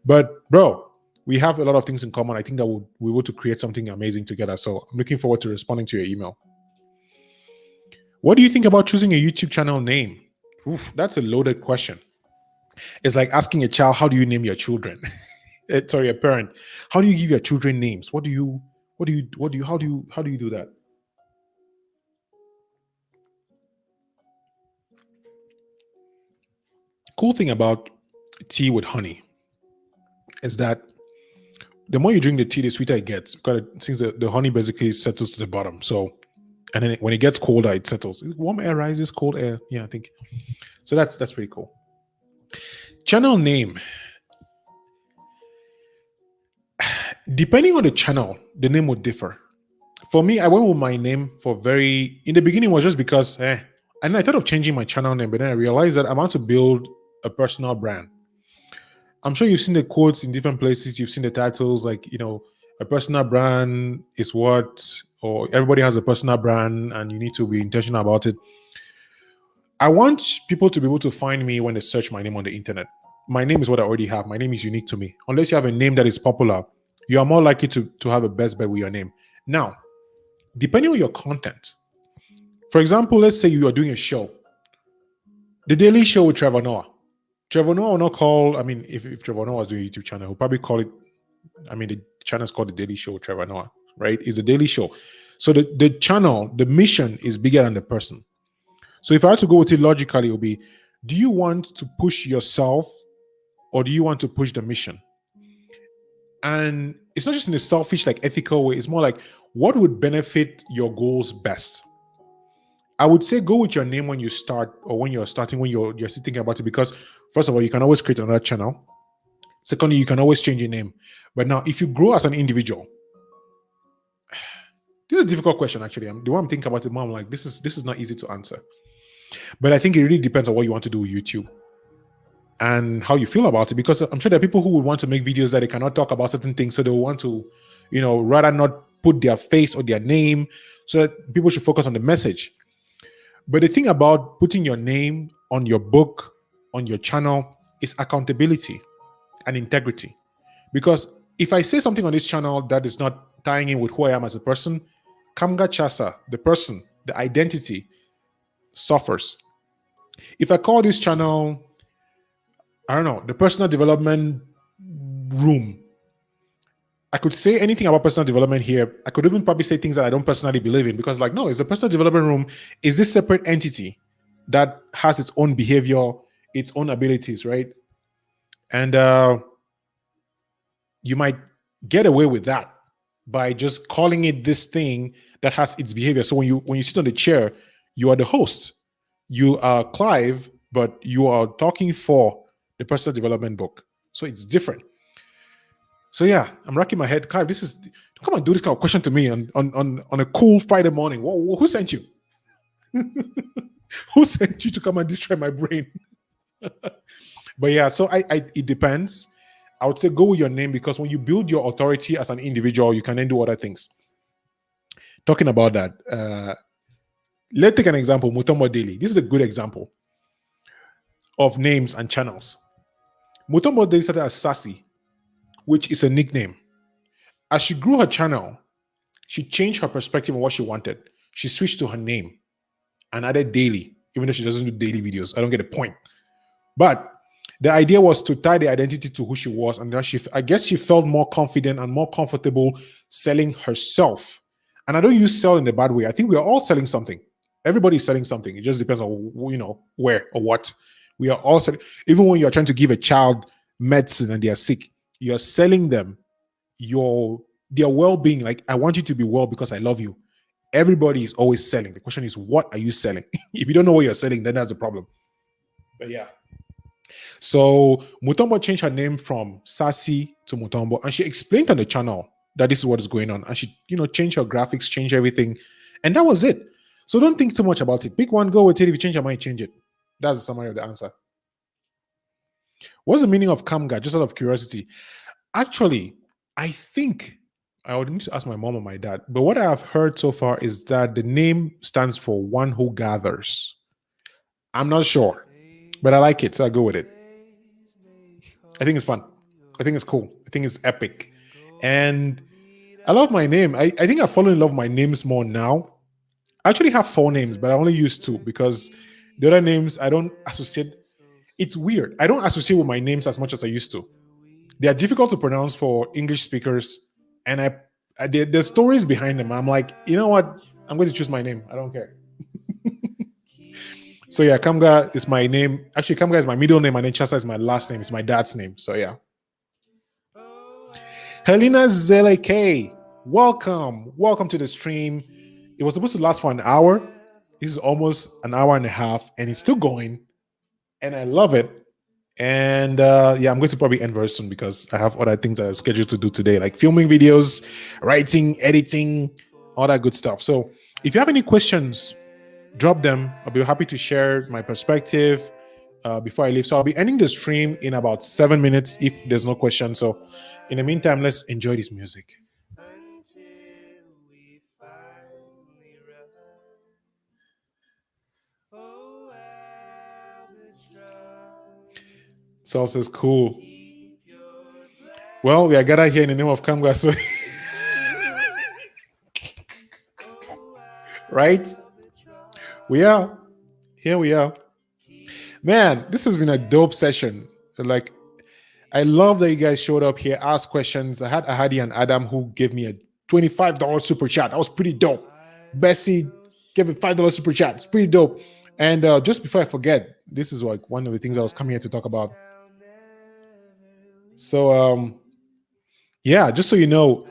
But bro, we have a lot of things in common. I think that we'll be able to create something amazing together. So I'm looking forward to responding to your email. What do you think about choosing a YouTube channel name? Oof, that's a loaded question. It's like asking a child, how do you name your children? Sorry, a parent. How do you give your children names? How do you do that? Cool thing about tea with honey is that the more you drink the tea, the sweeter it gets because since the honey basically settles to the bottom. So, and then when it gets colder, it settles. Warm air rises, cold air. Yeah, I think. So that's pretty cool. Channel name. Depending on the channel, the name would differ. For me, I went with my name in the beginning was just because, and I thought of changing my channel name, but then I realized that I want to build a personal brand. I'm sure you've seen the quotes in different places. You've seen the titles like, a personal brand is what, or everybody has a personal brand and you need to be intentional about it. I want people to be able to find me when they search my name on the internet. My name is what I already have. My name is unique to me. Unless you have a name that is popular, you are more likely to have a best bet with your name. Now, depending on your content, for example, let's say you are doing a show, The Daily Show with Trevor Noah. Trevor Noah will not call, if Trevor Noah was doing a YouTube channel, he'll probably call it, the channel is called The Daily Show with Trevor Noah, right? It's a daily show. So the channel, the mission is bigger than the person. So if I had to go with it logically, it would be, do you want to push yourself or do you want to push the mission? And it's not just in a selfish, like ethical way. It's more like, what would benefit your goals best? I would say go with your name when you start or when you're starting, when you're still thinking about it, because first of all, you can always create another channel. Secondly, you can always change your name. But now, if you grow as an individual, this is a difficult question, actually. The way I'm thinking about it more, I'm like, this is not easy to answer. But I think it really depends on what you want to do with YouTube and how you feel about it. Because I'm sure there are people who would want to make videos that they cannot talk about certain things. So they'll want to, rather not put their face or their name, so that people should focus on the message. But the thing about putting your name on your book, on your channel, is accountability and integrity. Because if I say something on this channel that is not tying in with who I am as a person, Kamga Tchassa, the person, the identity, suffers. If I call this channel, I don't know, the personal development room, I could say anything about personal development here. I could even probably say things that I don't personally believe in, because no, it's the personal development room is this separate entity that has its own behavior, its own abilities, right? And you might get away with that by just calling it this thing that has its behavior. So when you sit on the chair, you are the host. You are Clive, but you are talking for the personal development book. So it's different. So yeah, I'm racking my head. Clive, come and do this kind of question to me on a cool Friday morning. Who sent you? Who sent you to come and destroy my brain? But yeah, so I it depends. I would say go with your name because when you build your authority as an individual, you can then do other things. Talking about that, let's take an example, Mutombo Daily. This is a good example of names and channels. Mutombo Daily started as Sassy, which is a nickname. As she grew her channel, she changed her perspective on what she wanted. She switched to her name and added daily, even though she doesn't do daily videos. I don't get the point. But the idea was to tie the identity to who she was, and then I guess she felt more confident and more comfortable selling herself. And I don't use sell in the bad way. I think we are all selling something. Everybody's selling something. It just depends on where or what. We are all selling. Even when you are trying to give a child medicine and they are sick, you are selling them their well-being. Like, I want you to be well because I love you. Everybody is always selling. The question is, what are you selling? If you don't know what you're selling, then that's a problem. But yeah. So Mutombo changed her name from Sassy to Mutombo, and she explained on the channel that this is what is going on. And she, changed her graphics, changed everything. And that was it. So don't think too much about it. Pick one, go with it. If you change your mind, change it. That's the summary of the answer. What's the meaning of Kamga? Just out of curiosity. Actually, I think I would need to ask my mom or my dad. But what I have heard so far is that the name stands for one who gathers. I'm not sure, but I like it, so I go with it. I think it's fun. I think it's cool. I think it's epic. And I love my name. I think I fallen in love with my names more now. I actually have 4 names, but I only use 2 because the other names I don't associate. It's weird. I don't associate with my names as much as I used to. They are difficult to pronounce for English speakers, and there's stories behind them. I'm like, you know what? I'm going to choose my name. I don't care. So yeah, Kamga is my name. Actually, Kamga is my middle name, and then Tchassa is my last name. It's my dad's name. So yeah. Helena Zeleke, welcome to the stream. It was supposed to last for an hour. This is almost an hour and a half, and it's still going, and I love it. And yeah, I'm going to probably end very soon because I have other things that are scheduled to do today, like filming videos, writing, editing, all that good stuff. So if you have any questions, drop them. I'll be happy to share my perspective before I leave. So I'll be ending the stream in about 7 minutes if there's no question. So in the meantime, let's enjoy this music. Salsa is cool. Well, we are gathered here in the name of Kamga. So right? We are. Here we are. Man, this has been a dope session. Like, I love that you guys showed up here, asked questions. I had Ahadi and Adam who gave me a $25 super chat. That was pretty dope. Bessie gave a $5 super chat. It's pretty dope. And just before I forget, this is like one of the things I was coming here to talk about. So yeah, just so you know,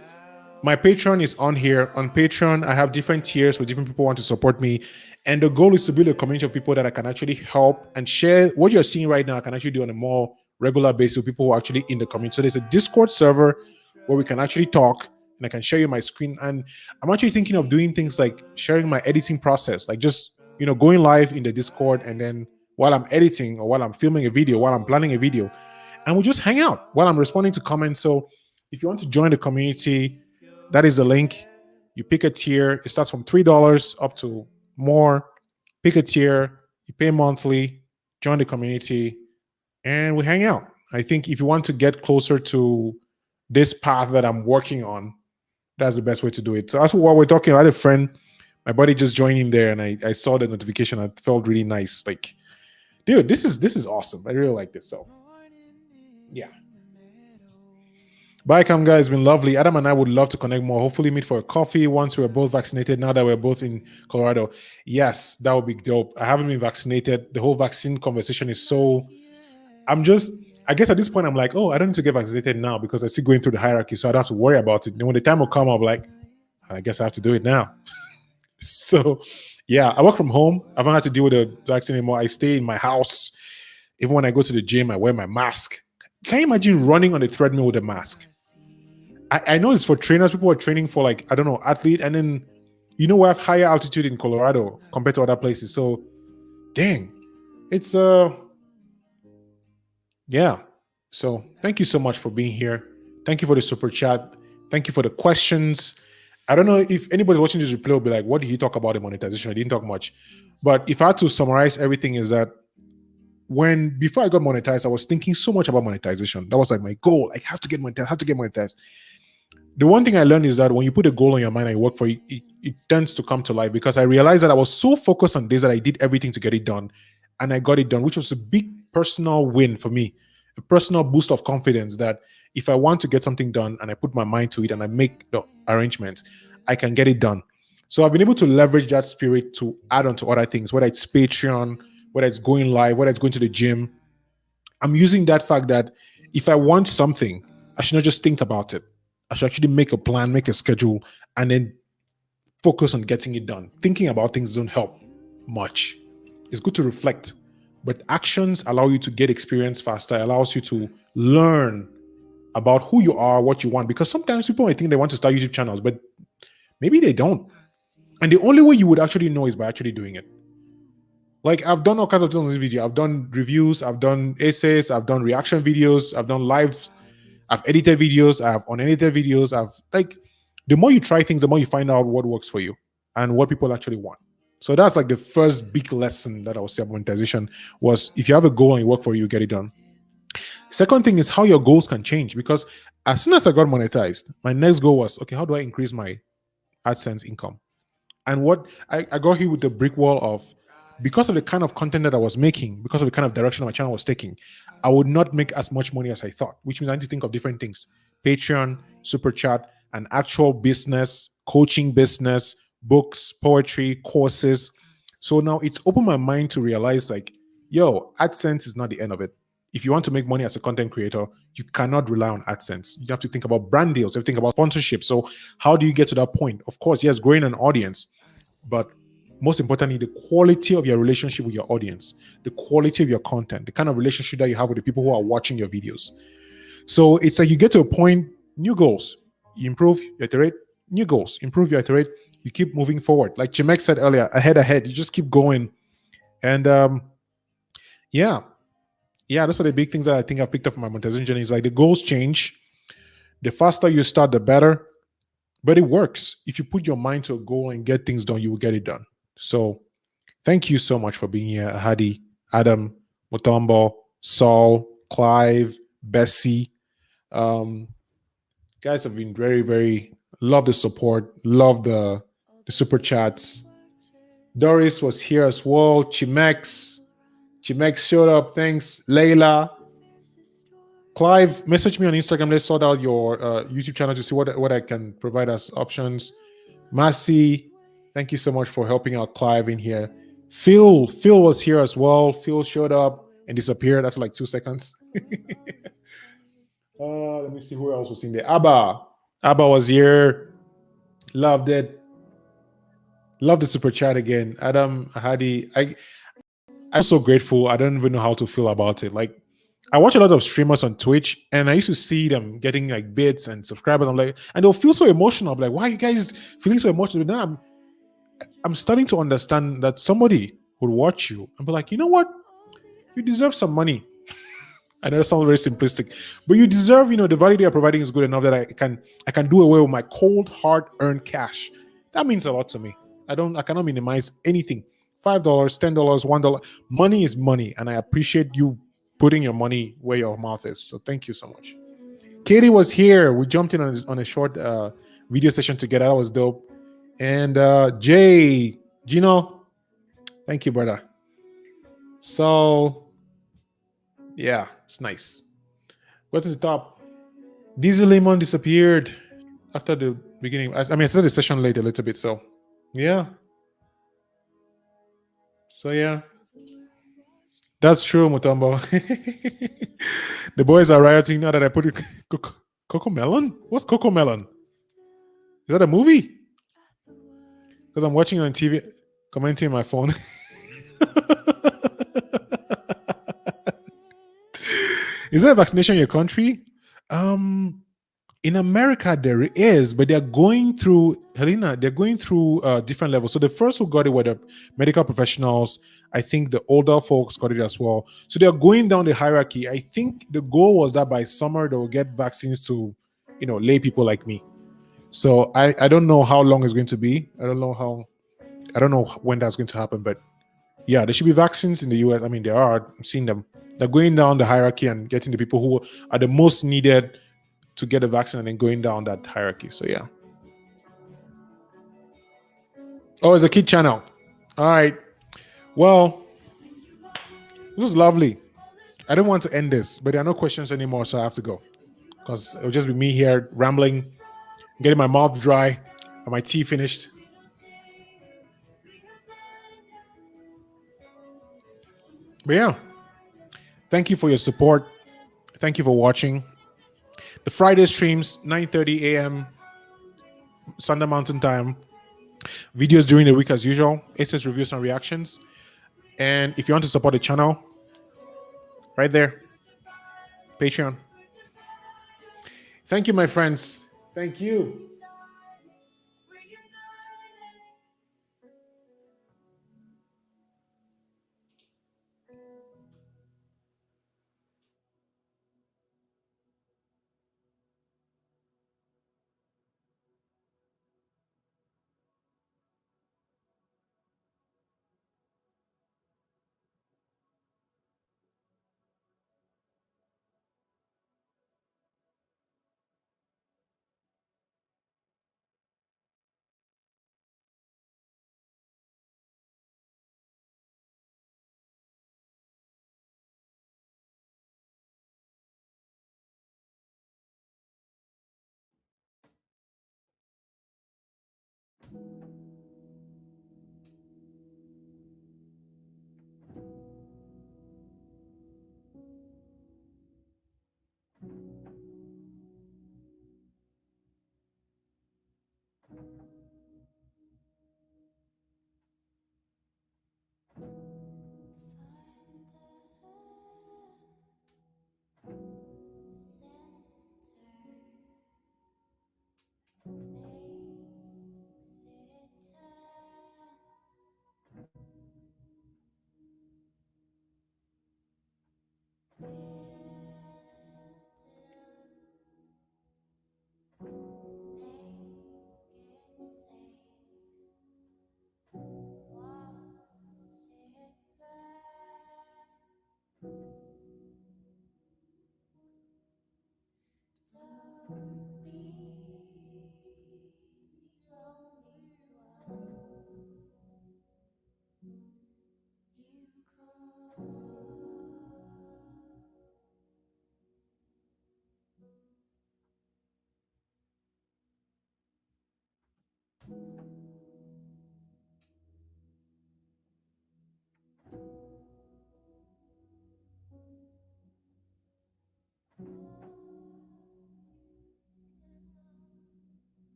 my Patreon is on here. On Patreon, I have different tiers where different people want to support me. And the goal is to build a community of people that I can actually help and share what you're seeing right now. I can actually do on a more regular basis with people who are actually in the community. So there's a Discord server where we can actually talk and I can share you my screen. And I'm actually thinking of doing things like sharing my editing process, like just, going live in the Discord. And then while I'm editing or while I'm filming a video, while I'm planning a video, and we'll just hang out while I'm responding to comments. So if you want to join the community, that is the link. You pick a tier. It starts from $3 up to more. Pick a tier. You pay monthly. Join the community, and we hang out. I think if you want to get closer to this path that I'm working on, that's the best way to do it. So that's what we're talking. I had a friend, my buddy, just joined in there, and I saw the notification. It felt really nice. Like, dude, this is awesome. I really like this. So, yeah. Bye, Kamga. It's been lovely. Adam and I would love to connect more. Hopefully meet for a coffee once we're both vaccinated, now that we're both in Colorado. Yes, that would be dope. I haven't been vaccinated. The whole vaccine conversation is so... I guess at this point, I'm like, oh, I don't need to get vaccinated now because I'm still going through the hierarchy, so I don't have to worry about it. And when the time will come, I'll be like, I guess I have to do it now. So, yeah, I work from home. I haven't had to deal with the vaccine anymore. I stay in my house. Even when I go to the gym, I wear my mask. Can you imagine running on the treadmill with a mask? I know it's for trainers. People are training for, like, I don't know, athlete. And then, we have higher altitude in Colorado compared to other places. So, dang, it's Yeah. So thank you so much for being here. Thank you for the super chat. Thank you for the questions. I don't know if anybody watching this replay will be like, what did he talk about in monetization? I didn't talk much. But if I had to summarize everything, is that when before I got monetized, I was thinking so much about monetization. That was like my goal. I have to get monetized, have to get monetized. The one thing I learned is that when you put a goal on your mind and you work for it, it tends to come to life, because I realized that I was so focused on this that I did everything to get it done. And I got it done, which was a big personal win for me, a personal boost of confidence that if I want to get something done and I put my mind to it and I make the arrangements, I can get it done. So I've been able to leverage that spirit to add on to other things, whether it's Patreon, whether it's going live, whether it's going to the gym. I'm using that fact that if I want something, I should not just think about it. I should actually make a plan, make a schedule, and then focus on getting it done. Thinking about things don't help much. It's good to reflect, but actions allow you to get experience faster, allows you to learn about who you are, what you want. Because sometimes people might think they want to start YouTube channels, but maybe they don't. And the only way you would actually know is by actually doing it. Like I've done all kinds of things on this video. I've done reviews, I've done essays, I've done reaction videos, I've done live, I've edited videos, I've unedited videos. I've like the more you try things, the more you find out what works for you and what people actually want. So that's like the first big lesson that I would say about monetization was if you have a goal and you work for it, you get it done. Second thing is how your goals can change, because as soon as I got monetized, my next goal was, okay, how do I increase my AdSense income? And what I got hit with the brick wall of, because of the kind of content that I was making, because of the kind of direction my channel was taking, I would not make as much money as I thought, which means I need to think of different things: Patreon, super chat, an actual business, coaching business, books, poetry, courses. So now it's opened my mind to realize like, yo, AdSense is not the end of it. If you want to make money as a content creator, you cannot rely on AdSense. You have to think about brand deals, you have to think about sponsorship. So how do you get to that point? Of course, yes, growing an audience, but most importantly, the quality of your relationship with your audience, the quality of your content, the kind of relationship that you have with the people who are watching your videos. So it's like you get to a point, new goals, you improve, you iterate, new goals, improve, you iterate, you keep moving forward. Like Chimek said earlier, ahead, you just keep going. And yeah, those are the big things that I think I've picked up from my monetization journey. Is like the goals change. The faster you start, the better. But it works. If you put your mind to a goal and get things done, you will get it done. So thank you so much for being here, Hadi, Adam, Mutombo, Saul, Clive, Bessie. Guys have been very, very, love the support, love the super chats. Doris was here as well. Chimex showed up. Thanks. Layla. Clive, message me on Instagram. Let's sort out your YouTube channel to see what I can provide as options. Masi, thank you so much for helping out Clive in here. Phil was here as well. Phil showed up and disappeared after like 2 seconds. Let me see who else was in there. Abba was here. Loved it. Love the super chat again. Adam, Hadi. I'm so grateful. I don't even know how to feel about it. Like, I watch a lot of streamers on Twitch, and I used to see them getting like bits and subscribers. I'm like, and they'll feel so emotional. I'm like, why are you guys feeling so emotional? But now I'm starting to understand that somebody would watch you and be like, you know what? You deserve some money. I know that sounds very simplistic, but you deserve, the value they are providing is good enough that I can do away with my cold, hard-earned cash. That means a lot to me. I cannot minimize anything. $5, $10, $1. Money is money, and I appreciate you putting your money where your mouth is. So thank you so much. Katie was here. We jumped in on a short video session together. That was dope. And Jay, Gino, thank you, brother. So yeah, it's nice. Go to the top. Diesel Lemon disappeared after the beginning. I started the session late a little bit, so yeah. That's true, Mutombo. The boys are rioting now that I put it. Coco Melon? What's Coco Melon? Is that a movie? Because I'm watching it on TV, commenting on my phone. Is there a vaccination in your country? In America, there is, but they're going through, Helena, they're going through different levels. So the first who got it were the medical professionals. I think the older folks got it as well. So they're going down the hierarchy. I think the goal was that by summer, they will get vaccines to, lay people like me. So I don't know how long it's going to be. I don't know when that's going to happen, but yeah, there should be vaccines in the US. I mean, there are. I'm seeing them. They're going down the hierarchy and getting the people who are the most needed to get a vaccine and then going down that hierarchy. So yeah. Oh, it's a kid channel. All right. Well, this was lovely. I don't want to end this, but there are no questions anymore, so I have to go because it'll just be me here rambling, getting my mouth dry and my tea finished. But yeah, thank you for your support. Thank you for watching. The Friday streams, 9:30 a.m. Sunday Mountain Time. Videos during the week as usual. Aces reviews and reactions. And if you want to support the channel, right there, Patreon. Thank you, my friends. Thank you.